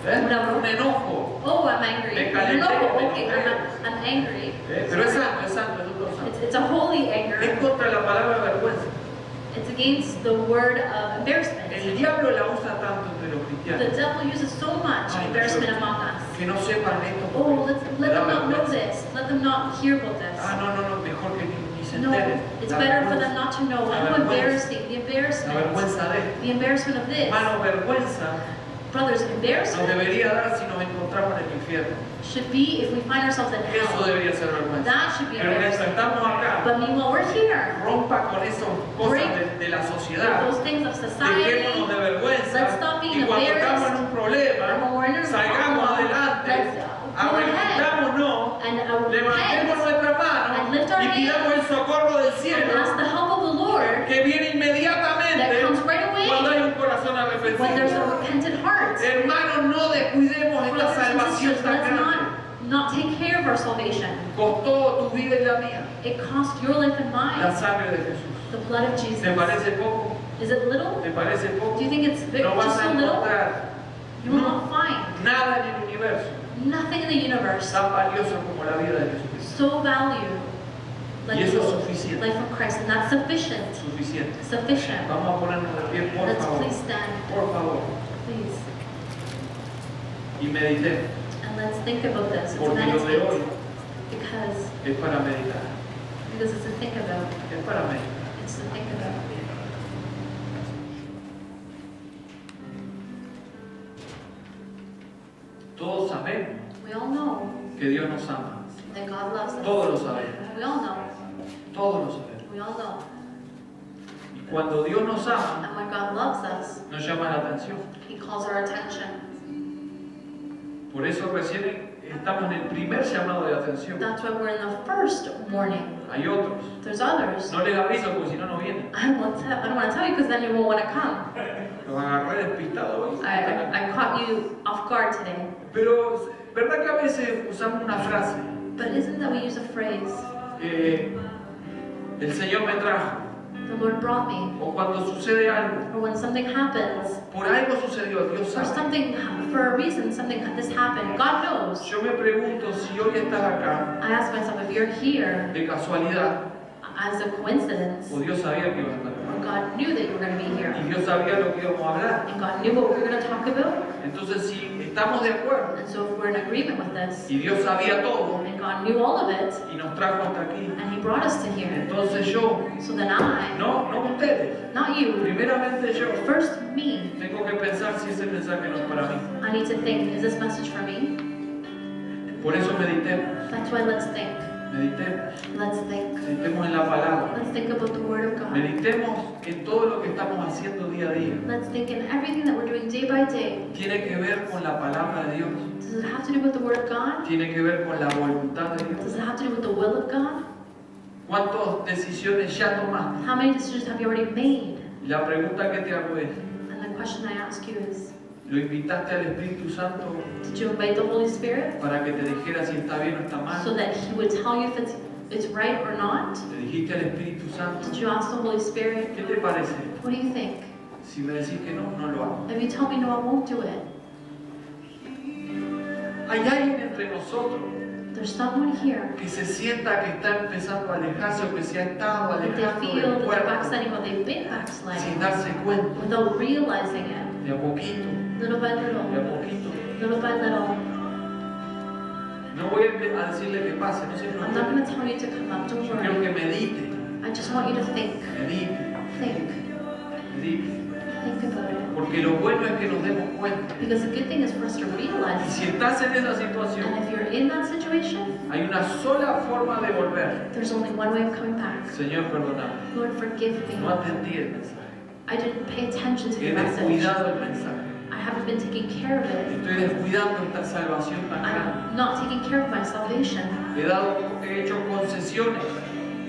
Speaker 1: Una bronca.
Speaker 2: Un enojo.
Speaker 1: Oh, I'm angry.
Speaker 2: Me calenté,
Speaker 1: No,
Speaker 2: me
Speaker 1: okay,
Speaker 2: enojé.
Speaker 1: I'm angry.
Speaker 2: Pero es santo, es santo, es todo santo.
Speaker 1: It's a holy anger.
Speaker 2: Es contra la palabra vergüenza.
Speaker 1: It's against the word of embarrassment.
Speaker 2: El diablo la usa tanto entre los
Speaker 1: The
Speaker 2: cristianos.
Speaker 1: devil uses so much embarrassment among us.
Speaker 2: Que no sepan esto.
Speaker 1: Oh,
Speaker 2: porque
Speaker 1: let
Speaker 2: da
Speaker 1: them not know
Speaker 2: vergüenza.
Speaker 1: this. Let them not hear about this.
Speaker 2: No, mejor que ni se
Speaker 1: No,
Speaker 2: enteren.
Speaker 1: it's
Speaker 2: La
Speaker 1: better for
Speaker 2: vergüenza.
Speaker 1: them not to know.
Speaker 2: La
Speaker 1: How
Speaker 2: vergüenza.
Speaker 1: embarrassing. The
Speaker 2: La
Speaker 1: embarrassment.
Speaker 2: vergüenza de esto.
Speaker 1: The embarrassment of this.
Speaker 2: Hermano, vergüenza
Speaker 1: Brothers,
Speaker 2: nos
Speaker 1: embarrassment
Speaker 2: debería dar si nos encontramos en el infierno.
Speaker 1: should be if we find ourselves in
Speaker 2: Eso
Speaker 1: hell.
Speaker 2: debería ser vergüenza.
Speaker 1: That should be
Speaker 2: Pero mientras
Speaker 1: embarrassing.
Speaker 2: estamos acá,
Speaker 1: But meanwhile, we're here.
Speaker 2: rompa con esas cosas de la sociedad.
Speaker 1: Those things of society.
Speaker 2: Dejémonos de vergüenza.
Speaker 1: Let's stop being
Speaker 2: Y cuando estamos en
Speaker 1: embarrassed.
Speaker 2: un problema,
Speaker 1: And when we're in a
Speaker 2: salgamos
Speaker 1: problem,
Speaker 2: adelante,
Speaker 1: let's go ahead
Speaker 2: arrepentámonos,
Speaker 1: and
Speaker 2: levantemos
Speaker 1: repent
Speaker 2: nuestras manos
Speaker 1: and lift our
Speaker 2: y pidamos el socorro del
Speaker 1: and
Speaker 2: cielo,
Speaker 1: ask the help of the Lord
Speaker 2: que viene inmediatamente
Speaker 1: that comes right away
Speaker 2: cuando hay un corazón
Speaker 1: when there's
Speaker 2: arrepentido.
Speaker 1: a repentant heart.
Speaker 2: Hermanos, no descuidemos esta
Speaker 1: Brothers and
Speaker 2: salvación
Speaker 1: sisters,
Speaker 2: tan
Speaker 1: let's
Speaker 2: grande.
Speaker 1: not take care of our salvation.
Speaker 2: Costó tu vida y la mía
Speaker 1: It cost your life and
Speaker 2: la
Speaker 1: mine,
Speaker 2: sangre de Jesús.
Speaker 1: the blood of Jesus.
Speaker 2: ¿Te parece poco?
Speaker 1: Is it little?
Speaker 2: ¿Te parece poco?
Speaker 1: Do you think it's
Speaker 2: No vas
Speaker 1: just
Speaker 2: a
Speaker 1: so little?
Speaker 2: encontrar
Speaker 1: You will not find
Speaker 2: nada en el universo
Speaker 1: nothing in the universe
Speaker 2: tan valioso como la vida de Jesucristo.
Speaker 1: so valued like
Speaker 2: Y eso es
Speaker 1: the
Speaker 2: suficiente.
Speaker 1: life of Christ, and that's sufficient.
Speaker 2: Suficiente.
Speaker 1: Sufficient.
Speaker 2: Vamos a ponernos de pie, por
Speaker 1: Let's
Speaker 2: favor.
Speaker 1: please stand,
Speaker 2: Por favor.
Speaker 1: please,
Speaker 2: Y meditemos.
Speaker 1: and let's think about this. It's
Speaker 2: Porque lo de hoy
Speaker 1: meditate because
Speaker 2: es para meditar.
Speaker 1: it's to think about.
Speaker 2: Es para meditar.
Speaker 1: It's to think about.
Speaker 2: Todos sabemos
Speaker 1: We all know
Speaker 2: que Dios nos ama.
Speaker 1: that God loves us.
Speaker 2: Todos lo sabemos.
Speaker 1: We all know.
Speaker 2: Todos lo sabemos.
Speaker 1: We all know.
Speaker 2: Y cuando Dios nos ama,
Speaker 1: And when God loves us,
Speaker 2: nos llama la atención.
Speaker 1: He calls our attention.
Speaker 2: Por eso recién estamos en el primer llamado de atención.
Speaker 1: That's why we're in the first warning.
Speaker 2: Hay otros.
Speaker 1: There's others.
Speaker 2: No les aviso porque si no, no vienen.
Speaker 1: I don't want to tell you because then you won't want to come.
Speaker 2: Los agarré despistados hoy.
Speaker 1: I caught you off guard today.
Speaker 2: Pero, ¿verdad que a veces usamos una frase?
Speaker 1: But isn't that we use a phrase?
Speaker 2: El Señor me trajo.
Speaker 1: The Lord brought me.
Speaker 2: O cuando sucede algo.
Speaker 1: Or when something happens,
Speaker 2: Por algo sucedió. Dios
Speaker 1: or
Speaker 2: sabe.
Speaker 1: something, for a reason, this happened. God knows.
Speaker 2: Yo me pregunto si hoy estás acá
Speaker 1: I ask myself, if you're here
Speaker 2: de casualidad
Speaker 1: as a coincidence,
Speaker 2: o Dios sabía que ibas a estar acá.
Speaker 1: or God knew that you were going to be here,
Speaker 2: Y Dios sabía lo que íbamos a hablar.
Speaker 1: and God knew what we were going to talk about,
Speaker 2: Entonces, si estamos de acuerdo
Speaker 1: and so if we're in agreement with this,
Speaker 2: y Dios sabía todo
Speaker 1: and God knew all of it,
Speaker 2: y nos trajo hasta aquí,
Speaker 1: and He brought us to here,
Speaker 2: entonces yo,
Speaker 1: so then I,
Speaker 2: no ustedes,
Speaker 1: not you,
Speaker 2: primeramente yo,
Speaker 1: first me,
Speaker 2: tengo que pensar si ese mensaje no es para mí.
Speaker 1: I need to think, is this message for me?
Speaker 2: Por eso meditemos,
Speaker 1: That's why let's think.
Speaker 2: meditemos en la palabra,
Speaker 1: Let's think about the Word of God.
Speaker 2: meditemos en todo lo que estamos haciendo día a día.
Speaker 1: Let's think in everything that we're doing day by day.
Speaker 2: Tiene que ver con la palabra de Dios,
Speaker 1: Does it have to do with the Word of God?
Speaker 2: tiene que ver con la voluntad de Dios.
Speaker 1: Does it have to do with the will of God?
Speaker 2: ¿Cuántas decisiones ya tomaste?
Speaker 1: How many decisions have you already made?
Speaker 2: La pregunta que te hago es,
Speaker 1: And the question I ask you is,
Speaker 2: ¿lo invitaste al Espíritu Santo
Speaker 1: did you invite the Holy Spirit
Speaker 2: para que te dijera si está bien o está mal?
Speaker 1: so that He would tell you if it's right or not?
Speaker 2: ¿Le dijiste al Espíritu Santo?
Speaker 1: Did you ask the Holy Spirit?
Speaker 2: ¿Qué te parece?
Speaker 1: What do you think?
Speaker 2: Si me decís que no, no lo hago.
Speaker 1: If you tell me no, I won't do it.
Speaker 2: Hay alguien entre nosotros
Speaker 1: There's someone here
Speaker 2: que se sienta que está empezando a alejarse o que se ha estado
Speaker 1: that they
Speaker 2: alejando
Speaker 1: feel
Speaker 2: del
Speaker 1: that they're
Speaker 2: cuerpo
Speaker 1: backsliding or they've been
Speaker 2: sin
Speaker 1: backsliding
Speaker 2: darse cuenta,
Speaker 1: without realizing it,
Speaker 2: de a poquito,
Speaker 1: little by
Speaker 2: de a
Speaker 1: little,
Speaker 2: poquito.
Speaker 1: little by little.
Speaker 2: No voy a decirle que pase, no sé,
Speaker 1: I'm not going to tell you to come up, don't
Speaker 2: quiero
Speaker 1: worry.
Speaker 2: que medite,
Speaker 1: I just want you to think,
Speaker 2: medite, medite.
Speaker 1: think about it.
Speaker 2: Porque lo bueno es que nos demos cuenta.
Speaker 1: Because the good thing is for us to
Speaker 2: Y
Speaker 1: realize,
Speaker 2: si estás en esa situación,
Speaker 1: and if you're in that situation,
Speaker 2: hay una sola forma de volver.
Speaker 1: there's only one way of coming back.
Speaker 2: Señor, perdóname.
Speaker 1: Lord, forgive me.
Speaker 2: No atendí el mensaje.
Speaker 1: I didn't pay attention to
Speaker 2: He
Speaker 1: the message.
Speaker 2: descuidado el mensaje.
Speaker 1: I haven't been taking care of it.
Speaker 2: Estoy descuidando esta salvación tan grande.
Speaker 1: I'm not taking care of my salvation.
Speaker 2: He hecho concesiones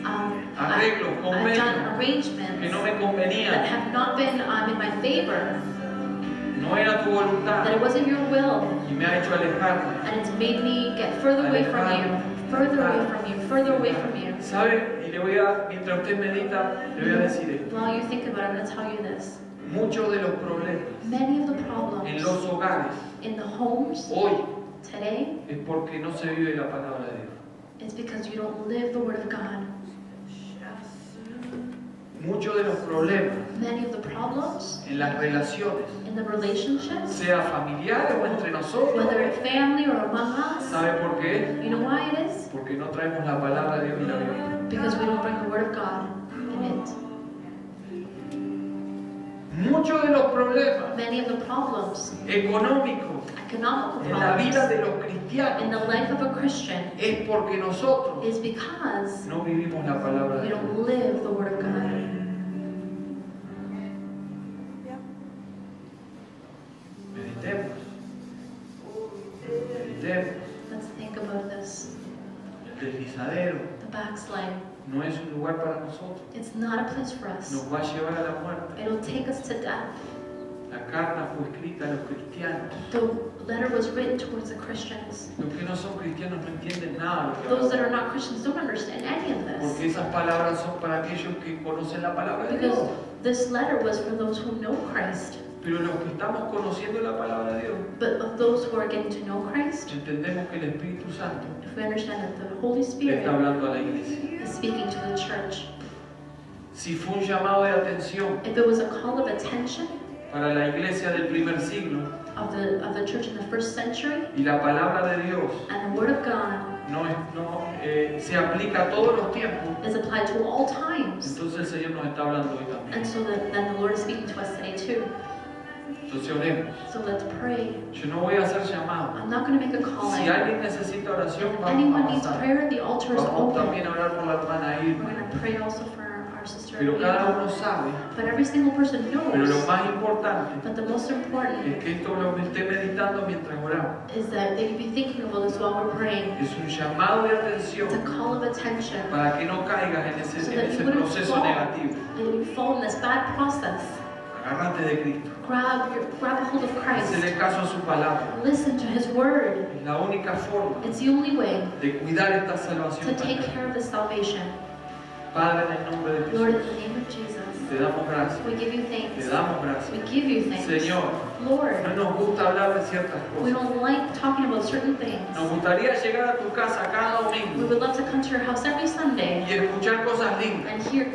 Speaker 1: Um,
Speaker 2: arreglos,
Speaker 1: I've
Speaker 2: convenios
Speaker 1: done
Speaker 2: que
Speaker 1: arrangements
Speaker 2: no me
Speaker 1: that
Speaker 2: convenían.
Speaker 1: have not been in my favor,
Speaker 2: No era tu
Speaker 1: that
Speaker 2: voluntad
Speaker 1: it wasn't your will,
Speaker 2: y me ha hecho alejarme.
Speaker 1: and it's made me get further away from you, further away from you, further away from you.
Speaker 2: ¿Sabe? Y le voy a, mientras usted medita, le voy a decir esto.
Speaker 1: While you think about it, I'm going to tell you this.
Speaker 2: Muchos de los problemas
Speaker 1: Many of the
Speaker 2: en
Speaker 1: problems
Speaker 2: los hogares
Speaker 1: in the homes
Speaker 2: hoy
Speaker 1: today,
Speaker 2: es porque no se vive la palabra de Dios.
Speaker 1: it's because you don't live the Word of God.
Speaker 2: Muchos de los problemas
Speaker 1: Many of the problems
Speaker 2: en las relaciones,
Speaker 1: in the relationships,
Speaker 2: sea familiares o entre nosotros,
Speaker 1: whether it's family or among us,
Speaker 2: ¿sabe por qué?
Speaker 1: you know why it is?
Speaker 2: Porque no traemos la palabra de Dios y la Biblia.
Speaker 1: Because we don't bring the Word of God in it.
Speaker 2: Muchos de los problemas
Speaker 1: Many of the problems,
Speaker 2: económicos
Speaker 1: economical
Speaker 2: en la vida
Speaker 1: problems,
Speaker 2: de los
Speaker 1: in
Speaker 2: cristianos
Speaker 1: the life of a Christian
Speaker 2: es porque nosotros
Speaker 1: is because
Speaker 2: no vivimos la palabra de
Speaker 1: we
Speaker 2: Dios.
Speaker 1: don't live the Word of God.
Speaker 2: Meditemos. Meditemos.
Speaker 1: Let's think about this.
Speaker 2: El deslizadero
Speaker 1: The backslide.
Speaker 2: no es un lugar para nosotros.
Speaker 1: It's not a place for us.
Speaker 2: Nos va a llevar a la muerte.
Speaker 1: It'll take us to death.
Speaker 2: La carta fue escrita a los cristianos.
Speaker 1: The letter was written towards the Christians.
Speaker 2: Los que no son cristianos no entienden nada de lo que
Speaker 1: Those that
Speaker 2: hablamos.
Speaker 1: are not Christians don't understand any of this.
Speaker 2: Porque esas palabras son para aquellos que conocen la palabra de Dios.
Speaker 1: Because this letter was for those who know Christ.
Speaker 2: Pero los que estamos conociendo la palabra de Dios,
Speaker 1: But of those who are getting to know Christ,
Speaker 2: entendemos que el Espíritu Santo
Speaker 1: if we understand that the Holy
Speaker 2: le
Speaker 1: Spirit
Speaker 2: está hablando a la iglesia.
Speaker 1: is speaking to the church.
Speaker 2: Si fue un llamado de atención
Speaker 1: If it was a call of attention
Speaker 2: para la iglesia del primer siglo
Speaker 1: of the church in the first century,
Speaker 2: y la palabra de Dios
Speaker 1: and the Word of God
Speaker 2: se aplica a todos los tiempos,
Speaker 1: is applied to all times,
Speaker 2: entonces el Señor nos está hablando hoy también.
Speaker 1: and so then the Lord is speaking to us today too.
Speaker 2: Entonces oremos.
Speaker 1: So let's pray.
Speaker 2: Yo no voy a hacer llamado.
Speaker 1: I'm not going to make a calling.
Speaker 2: Si alguien necesita oración,
Speaker 1: If
Speaker 2: vamos
Speaker 1: anyone
Speaker 2: a
Speaker 1: needs
Speaker 2: pasar.
Speaker 1: prayer, the altar is
Speaker 2: Vamos
Speaker 1: open.
Speaker 2: también a orar por la hermana
Speaker 1: We're
Speaker 2: Irma.
Speaker 1: going to pray also for our sister.
Speaker 2: Pero cada
Speaker 1: Irma.
Speaker 2: uno sabe.
Speaker 1: But every single person
Speaker 2: Pero lo
Speaker 1: knows.
Speaker 2: más importante
Speaker 1: But the most important
Speaker 2: es que esto lo esté meditando mientras oramos.
Speaker 1: is that you be thinking about this while we're praying.
Speaker 2: Es un llamado de atención
Speaker 1: It's a call of attention
Speaker 2: para que no caigas en
Speaker 1: so
Speaker 2: ese
Speaker 1: that you wouldn't
Speaker 2: proceso
Speaker 1: fall,
Speaker 2: negativo.
Speaker 1: and you fall in this bad process.
Speaker 2: Agárrate de Cristo.
Speaker 1: Grab a hold of Christ.
Speaker 2: Hazle caso a su palabra.
Speaker 1: Listen to His word.
Speaker 2: Es la única forma
Speaker 1: It's the only way
Speaker 2: de cuidar esta
Speaker 1: to
Speaker 2: salvación.
Speaker 1: take care of this salvation.
Speaker 2: Padre, en el nombre de
Speaker 1: Lord, in
Speaker 2: Jesús,
Speaker 1: the name of Jesus,
Speaker 2: te damos gracias.
Speaker 1: we give you
Speaker 2: Te
Speaker 1: thanks.
Speaker 2: damos gracias.
Speaker 1: We give you thanks.
Speaker 2: Señor,
Speaker 1: Lord,
Speaker 2: no nos gusta hablar de ciertas
Speaker 1: we
Speaker 2: cosas.
Speaker 1: don't like talking about certain things.
Speaker 2: Nos gustaría llegar a tu casa cada
Speaker 1: We
Speaker 2: domingo
Speaker 1: would love to come to your house every Sunday
Speaker 2: y escuchar cosas lindas
Speaker 1: and hear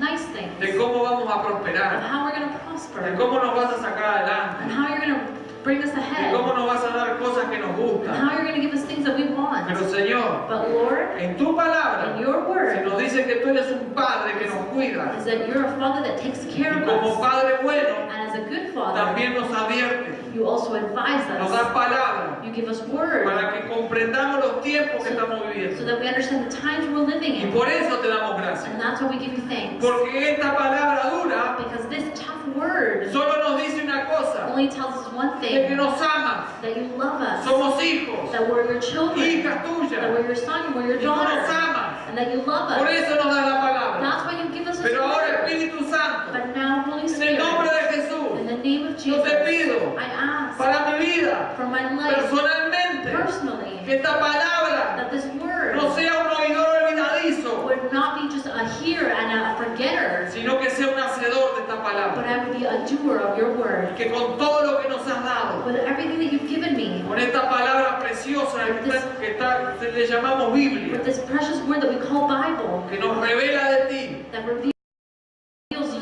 Speaker 1: nice things
Speaker 2: de cómo vamos a
Speaker 1: of
Speaker 2: prosperar,
Speaker 1: how we're going to
Speaker 2: de
Speaker 1: prosper
Speaker 2: cómo nos vas a sacar
Speaker 1: and
Speaker 2: adelante,
Speaker 1: how you're going to bring us
Speaker 2: de
Speaker 1: ahead
Speaker 2: cómo nos vas a dar cosas que nos
Speaker 1: and
Speaker 2: gustan.
Speaker 1: how you're going to give us things that we want.
Speaker 2: Pero Señor,
Speaker 1: But Lord,
Speaker 2: en tu palabra
Speaker 1: in your
Speaker 2: se
Speaker 1: word
Speaker 2: nos dice que tú eres un padre que nos cuida
Speaker 1: is that you're a Father that takes care
Speaker 2: y
Speaker 1: of
Speaker 2: como
Speaker 1: us.
Speaker 2: padre bueno
Speaker 1: And as a good Father,
Speaker 2: también nos advierte,
Speaker 1: you also advise
Speaker 2: nos
Speaker 1: us.
Speaker 2: da palabra
Speaker 1: You give us word
Speaker 2: para que comprendamos los tiempos que estamos
Speaker 1: so
Speaker 2: viviendo.
Speaker 1: that we understand the times we're living
Speaker 2: Y
Speaker 1: in.
Speaker 2: por eso te damos gracias.
Speaker 1: And that's why we give you thanks.
Speaker 2: Porque esta palabra dura
Speaker 1: Because this tough word
Speaker 2: solo nos dice una cosa,
Speaker 1: only tells us one
Speaker 2: de que
Speaker 1: thing,
Speaker 2: nos amas,
Speaker 1: that you love us,
Speaker 2: somos hijos,
Speaker 1: that we're your children,
Speaker 2: hijas
Speaker 1: that
Speaker 2: tuyas,
Speaker 1: we're your son, we're your
Speaker 2: y tú nos
Speaker 1: daughter,
Speaker 2: amas.
Speaker 1: and that you love
Speaker 2: Por
Speaker 1: us.
Speaker 2: eso nos da la palabra.
Speaker 1: That's why you give us this
Speaker 2: Pero ahora
Speaker 1: word.
Speaker 2: Espíritu Santo,
Speaker 1: But now, Holy
Speaker 2: en el nombre
Speaker 1: Spirit,
Speaker 2: de Jesús,
Speaker 1: in the name of
Speaker 2: yo
Speaker 1: Jesus,
Speaker 2: te pido
Speaker 1: I ask
Speaker 2: para mi vida,
Speaker 1: for my life,
Speaker 2: personalmente,
Speaker 1: personally,
Speaker 2: que esta palabra
Speaker 1: that this word
Speaker 2: no sea un oidor olvidadizo,
Speaker 1: would not be just a hearer and a forgetter,
Speaker 2: sino que sea un hacedor de esta
Speaker 1: but
Speaker 2: palabra.
Speaker 1: I would be a doer of your word.
Speaker 2: Que con todo lo que nos has dado,
Speaker 1: With everything that you've given me,
Speaker 2: con esta palabra preciosa que le llamamos Biblia,
Speaker 1: with this precious word that we call Bible,
Speaker 2: que nos revela de ti,
Speaker 1: that reveals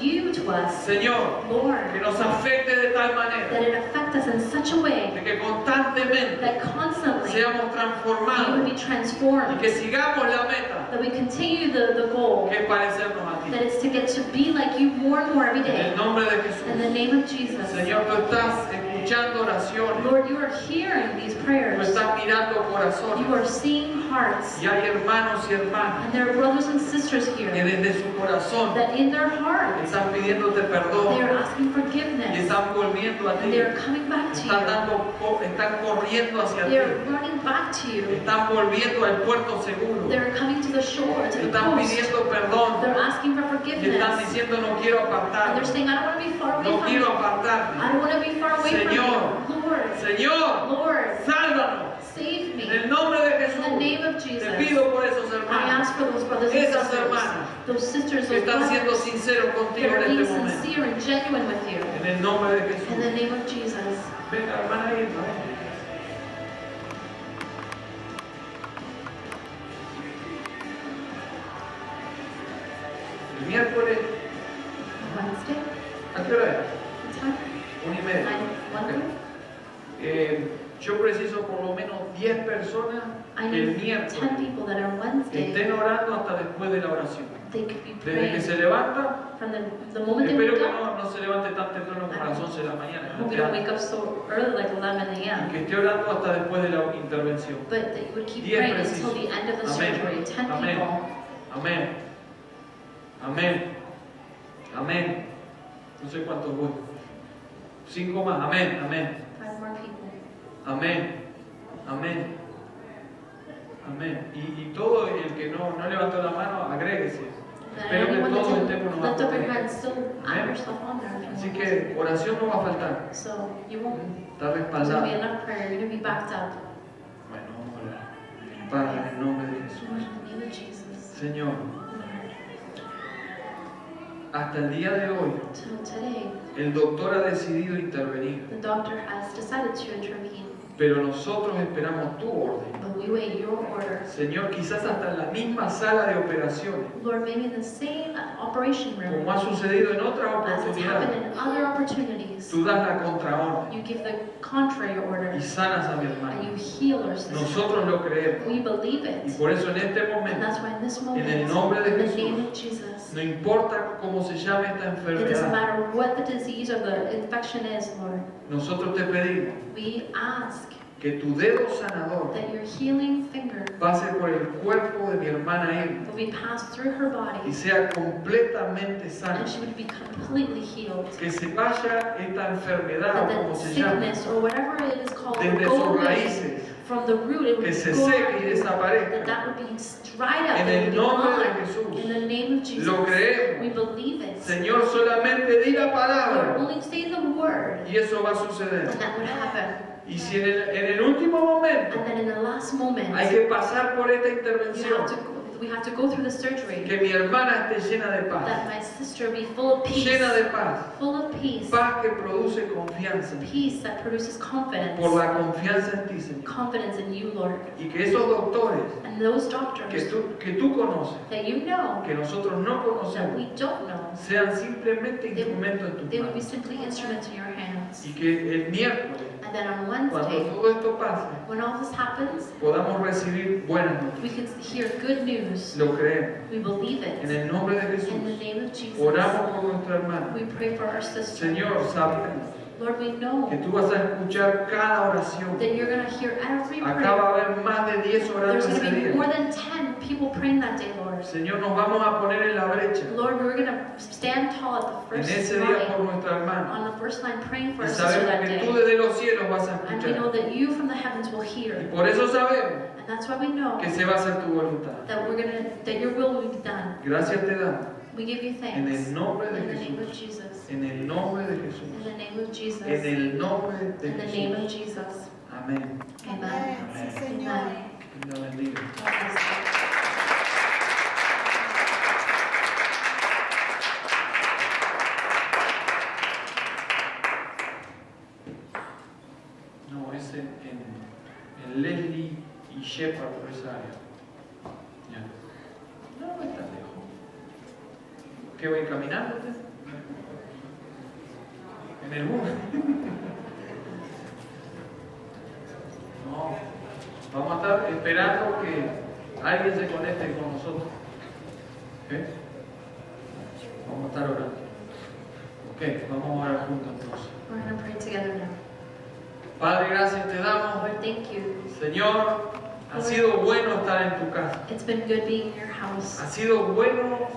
Speaker 1: you to us,
Speaker 2: Señor,
Speaker 1: Lord,
Speaker 2: que nos afecte de tal
Speaker 1: that
Speaker 2: manera
Speaker 1: it affects us in such a way
Speaker 2: de que constantemente
Speaker 1: that constantly
Speaker 2: seamos
Speaker 1: we would
Speaker 2: transformados
Speaker 1: be
Speaker 2: y
Speaker 1: transformed,
Speaker 2: que sigamos la meta
Speaker 1: that we continue the goal,
Speaker 2: que es parecernos a
Speaker 1: that
Speaker 2: ti.
Speaker 1: it's to get to be like you more and more every
Speaker 2: En
Speaker 1: day.
Speaker 2: el nombre de
Speaker 1: In
Speaker 2: Jesús,
Speaker 1: the name of Jesus.
Speaker 2: Señor, tú estás escuchando oraciones,
Speaker 1: Lord, you are hearing these
Speaker 2: tú
Speaker 1: prayers.
Speaker 2: estás mirando
Speaker 1: You
Speaker 2: corazones
Speaker 1: are seeing hearts.
Speaker 2: y hay hermanos y hermanas
Speaker 1: And there are brothers and sisters
Speaker 2: que
Speaker 1: here
Speaker 2: desde su corazón
Speaker 1: that in their hearts
Speaker 2: están pidiéndote
Speaker 1: they
Speaker 2: perdón
Speaker 1: are asking
Speaker 2: y
Speaker 1: forgiveness.
Speaker 2: están volviendo a
Speaker 1: and
Speaker 2: ti.
Speaker 1: they are coming back to
Speaker 2: Están corriendo hacia
Speaker 1: you.
Speaker 2: ti.
Speaker 1: They are running back to you.
Speaker 2: Están volviendo al puerto seguro.
Speaker 1: They are coming to the shore, to the
Speaker 2: Están
Speaker 1: coast.
Speaker 2: pidiendo perdón.
Speaker 1: They're asking for
Speaker 2: Y están
Speaker 1: forgiveness.
Speaker 2: diciendo, no quiero
Speaker 1: And
Speaker 2: apartarme.
Speaker 1: they're saying, I don't want to be far away
Speaker 2: No
Speaker 1: from
Speaker 2: quiero
Speaker 1: you.
Speaker 2: apartarme.
Speaker 1: I don't want to be far away from
Speaker 2: Señor.
Speaker 1: you. Lord,
Speaker 2: Señor,
Speaker 1: Lord,
Speaker 2: sálvanos.
Speaker 1: save me.
Speaker 2: En el nombre de
Speaker 1: In
Speaker 2: Jesús.
Speaker 1: the name of
Speaker 2: Te
Speaker 1: Jesus,
Speaker 2: pido por esos
Speaker 1: I
Speaker 2: hermanos
Speaker 1: ask for those brothers and
Speaker 2: Esas
Speaker 1: sisters,
Speaker 2: hermanas
Speaker 1: those sisters,
Speaker 2: que
Speaker 1: those
Speaker 2: están siendo
Speaker 1: brothers,
Speaker 2: sinceros
Speaker 1: that
Speaker 2: contigo
Speaker 1: are
Speaker 2: en
Speaker 1: being
Speaker 2: este momento.
Speaker 1: sincere and genuine with you.
Speaker 2: En el nombre de
Speaker 1: In the
Speaker 2: Jesús.
Speaker 1: name of Jesus.
Speaker 2: Venga, hermana Irma. El miércoles,
Speaker 1: Wednesday,
Speaker 2: ¿a qué hora es?
Speaker 1: what time?
Speaker 2: 1:30.
Speaker 1: 1:30?
Speaker 2: Yo preciso por lo menos 10 personas
Speaker 1: I
Speaker 2: que el
Speaker 1: need 10
Speaker 2: miércoles
Speaker 1: people that on Wednesday,
Speaker 2: estén orando hasta después de la oración.
Speaker 1: they could be
Speaker 2: Desde que
Speaker 1: praying
Speaker 2: se levanta,
Speaker 1: from the moment they
Speaker 2: espero
Speaker 1: wake
Speaker 2: que
Speaker 1: up.
Speaker 2: no se levante tan temprano como a las 11 de la mañana.
Speaker 1: I hope you don't wake up so early, like 11
Speaker 2: Y
Speaker 1: a.m.
Speaker 2: que esté orando hasta después de la intervención.
Speaker 1: But that you would keep
Speaker 2: 10
Speaker 1: praying
Speaker 2: precisos.
Speaker 1: until the end of the
Speaker 2: Amén.
Speaker 1: surgery. 10
Speaker 2: Amén.
Speaker 1: people.
Speaker 2: Amén. Amén. Amén. No sé cuántos voy. 5 más. Amén. Amén.
Speaker 1: 5 more people.
Speaker 2: Amén. Amén. Amén. Y todo el que no levantó la mano, agréguese.
Speaker 1: And
Speaker 2: Espero que
Speaker 1: anyone that
Speaker 2: todos
Speaker 1: didn't
Speaker 2: estemos
Speaker 1: lift up your
Speaker 2: acuerdo.
Speaker 1: hand, still add
Speaker 2: Amén.
Speaker 1: yourself on there if
Speaker 2: Así
Speaker 1: you want.
Speaker 2: que oración no va a faltar.
Speaker 1: So you won't,
Speaker 2: Está
Speaker 1: there's going to be
Speaker 2: respaldada.
Speaker 1: enough prayer. You're going to be backed up.
Speaker 2: Bueno, vamos a orar. Padre, en el nombre de
Speaker 1: Lord,
Speaker 2: Jesús.
Speaker 1: in the name of Jesus.
Speaker 2: Señor,
Speaker 1: Lord,
Speaker 2: hasta el día de hoy,
Speaker 1: till today,
Speaker 2: el doctor ha decidido intervenir.
Speaker 1: the doctor has decided to intervene,
Speaker 2: Pero nosotros esperamos tu orden.
Speaker 1: but we wait your order.
Speaker 2: Señor, quizás hasta en la misma sala de operaciones,
Speaker 1: Lord, maybe in the same operation room
Speaker 2: como ha sucedido en otras
Speaker 1: as it's happened
Speaker 2: oportunidades,
Speaker 1: in other opportunities,
Speaker 2: tú das la contraorden
Speaker 1: you give the contrary order
Speaker 2: y sanas a mi
Speaker 1: and
Speaker 2: hermano.
Speaker 1: you heal our sister.
Speaker 2: Nosotros lo creemos.
Speaker 1: We believe
Speaker 2: Y
Speaker 1: it.
Speaker 2: por eso en este
Speaker 1: And
Speaker 2: momento,
Speaker 1: that's why in this moment,
Speaker 2: en el nombre de
Speaker 1: in the
Speaker 2: Jesús,
Speaker 1: name of Jesus,
Speaker 2: no importa cómo se llame esta
Speaker 1: it doesn't
Speaker 2: enfermedad,
Speaker 1: matter what the disease or the infection is, Lord.
Speaker 2: nosotros te pedimos
Speaker 1: We ask
Speaker 2: que tu dedo sanador
Speaker 1: that your healing finger
Speaker 2: pase por el cuerpo de mi hermana Irma
Speaker 1: will be passed through her
Speaker 2: y
Speaker 1: body
Speaker 2: sea completamente sana.
Speaker 1: and she would be completely healed.
Speaker 2: Que se vaya esta enfermedad,
Speaker 1: That
Speaker 2: o
Speaker 1: the
Speaker 2: como se llama,
Speaker 1: sickness or whatever it is called would
Speaker 2: desde
Speaker 1: go
Speaker 2: sus
Speaker 1: away
Speaker 2: raíces,
Speaker 1: from the root. It would
Speaker 2: que se
Speaker 1: go
Speaker 2: seque y
Speaker 1: away. That
Speaker 2: desaparezca.
Speaker 1: that would be dried up.
Speaker 2: En
Speaker 1: That
Speaker 2: el
Speaker 1: would be
Speaker 2: nombre de
Speaker 1: gone.
Speaker 2: Jesús.
Speaker 1: In the name of Jesus.
Speaker 2: Lo creemos.
Speaker 1: We believe it.
Speaker 2: Señor, solamente di la
Speaker 1: Lord,
Speaker 2: palabra
Speaker 1: only say the word
Speaker 2: y eso va a suceder.
Speaker 1: and that would happen.
Speaker 2: Y si en el último momento
Speaker 1: And then in the last moment,
Speaker 2: hay que pasar por esta
Speaker 1: we
Speaker 2: intervención,
Speaker 1: have to go through the surgery.
Speaker 2: que mi hermana esté llena de paz,
Speaker 1: That my sister be full of peace.
Speaker 2: llena de paz,
Speaker 1: Full of peace.
Speaker 2: paz que produce confianza,
Speaker 1: Peace that produces confidence.
Speaker 2: por la confianza en ti, Señor.
Speaker 1: Confidence in you, Lord.
Speaker 2: Y que esos doctores
Speaker 1: And those doctors
Speaker 2: que tú conoces,
Speaker 1: that you know,
Speaker 2: que nosotros no
Speaker 1: that
Speaker 2: conocemos,
Speaker 1: we don't know,
Speaker 2: sean simplemente instrumentos en tus
Speaker 1: they would be
Speaker 2: manos.
Speaker 1: simply instruments in your hands.
Speaker 2: Y que el miércoles,
Speaker 1: And then on
Speaker 2: cuando
Speaker 1: Wednesday,
Speaker 2: todo esto pase,
Speaker 1: when all this happens,
Speaker 2: podamos recibir buenas noticias.
Speaker 1: we can hear good news.
Speaker 2: Lo creemos.
Speaker 1: We believe
Speaker 2: En
Speaker 1: it.
Speaker 2: el nombre de Jesús,
Speaker 1: In the name of Jesus,
Speaker 2: oramos por nuestra hermana.
Speaker 1: we pray for our sister.
Speaker 2: Señor, sabemos
Speaker 1: Lord, we know
Speaker 2: que tú vas a escuchar cada oración.
Speaker 1: that you're going to hear every
Speaker 2: Acá
Speaker 1: prayer.
Speaker 2: va a haber más de 10 orando
Speaker 1: There's going
Speaker 2: ese
Speaker 1: to be more
Speaker 2: día.
Speaker 1: than 10 people praying that day, Lord.
Speaker 2: Señor, nos vamos a poner en la brecha
Speaker 1: Lord, we're going to stand tall at the
Speaker 2: en
Speaker 1: first
Speaker 2: ese día
Speaker 1: line,
Speaker 2: por nuestra hermana.
Speaker 1: on the first line, praying for
Speaker 2: Y
Speaker 1: our sister
Speaker 2: sabemos
Speaker 1: that
Speaker 2: que tú
Speaker 1: day.
Speaker 2: desde los cielos vas a
Speaker 1: And we know
Speaker 2: escuchar.
Speaker 1: that you from the heavens will
Speaker 2: Y
Speaker 1: hear.
Speaker 2: por eso sabemos
Speaker 1: And that's why we know
Speaker 2: que se va a hacer tu voluntad.
Speaker 1: that your will will be done.
Speaker 2: Gracias te damos.
Speaker 1: We give you
Speaker 2: En
Speaker 1: thanks.
Speaker 2: el nombre
Speaker 1: In
Speaker 2: de
Speaker 1: the name of
Speaker 2: Jesús.
Speaker 1: Jesus.
Speaker 2: En el nombre de
Speaker 1: In
Speaker 2: Jesús.
Speaker 1: the name of Jesus.
Speaker 2: En el nombre de
Speaker 1: In the name
Speaker 2: Jesús.
Speaker 1: of Jesus.
Speaker 2: Amén.
Speaker 1: Amen.
Speaker 3: Sí, Señor.
Speaker 1: Amen.
Speaker 2: Dios la bendiga.
Speaker 1: God bless you.
Speaker 2: No, es en Leslie y Shepard, por esa área. Ya. No, no está lejos. ¿Qué voy caminando usted? En el bus. No, vamos a estar esperando que alguien se conecte con nosotros. ¿Ok? Vamos a estar orando. Ok, vamos a orar juntos entonces.
Speaker 1: We're going to pray together now.
Speaker 2: Padre, gracias te damos.
Speaker 1: Lord, thank you.
Speaker 2: Señor, ha sido bueno estar en tu casa.
Speaker 1: It's been good being in your house.
Speaker 2: Ha sido bueno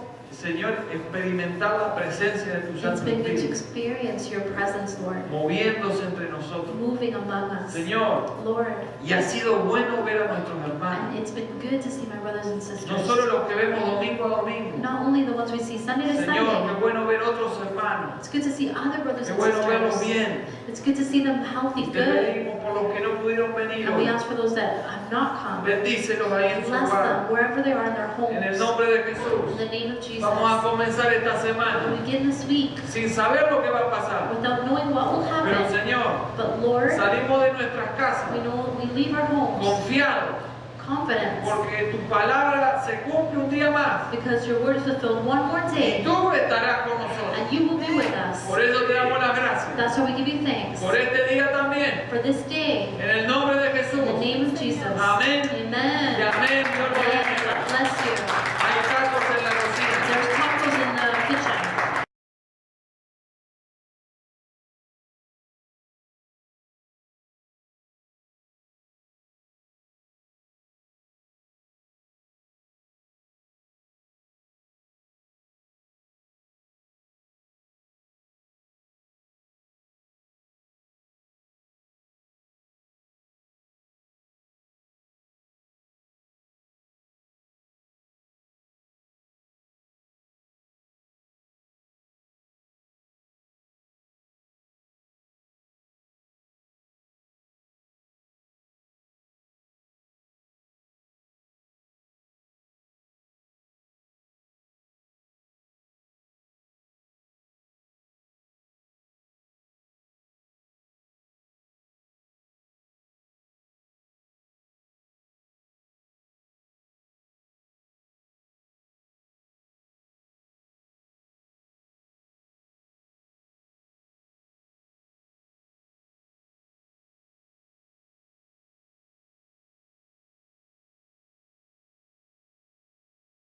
Speaker 2: Señor, experimentar la presencia de tu
Speaker 1: It's
Speaker 2: Santo
Speaker 1: been good to
Speaker 2: Espíritu,
Speaker 1: experience your presence, Lord,
Speaker 2: moviéndose entre nosotros.
Speaker 1: moving among us.
Speaker 2: Señor,
Speaker 1: Lord,
Speaker 2: y ha sido bueno ver a nuestros hermanos,
Speaker 1: and it's been good to see my brothers and
Speaker 2: no
Speaker 1: sisters.
Speaker 2: solo los que vemos domingo a domingo.
Speaker 1: Not only the ones we see Sunday to
Speaker 2: Señor, qué
Speaker 1: Sunday.
Speaker 2: bueno ver otros hermanos,
Speaker 1: It's good to see other brothers
Speaker 2: qué
Speaker 1: and
Speaker 2: bueno verlos
Speaker 1: sisters.
Speaker 2: bien.
Speaker 1: It's good to see them healthy,
Speaker 2: Te
Speaker 1: good.
Speaker 2: pedimos por los que no pudieron venir
Speaker 1: And we
Speaker 2: hoy.
Speaker 1: ask for those that have not come.
Speaker 2: Bendícelos ahí en su
Speaker 1: Bless
Speaker 2: hogar.
Speaker 1: them wherever they are in their
Speaker 2: En el
Speaker 1: homes.
Speaker 2: nombre de
Speaker 1: In
Speaker 2: Jesús.
Speaker 1: the name of Jesus.
Speaker 2: Vamos a comenzar esta semana
Speaker 1: We begin this week
Speaker 2: sin saber lo que va a pasar.
Speaker 1: without knowing what will
Speaker 2: Pero
Speaker 1: happen.
Speaker 2: Señor,
Speaker 1: But Lord,
Speaker 2: salimos de nuestras casas
Speaker 1: we know we leave our homes
Speaker 2: confiados
Speaker 1: confident
Speaker 2: porque tu palabra se cumple un día más
Speaker 1: because your word is fulfilled one more
Speaker 2: y
Speaker 1: day
Speaker 2: tú estarás con nosotros.
Speaker 1: and you will be with us.
Speaker 2: Por eso te damos las gracias.
Speaker 1: That's why we give you thanks
Speaker 2: Por este día también
Speaker 1: for this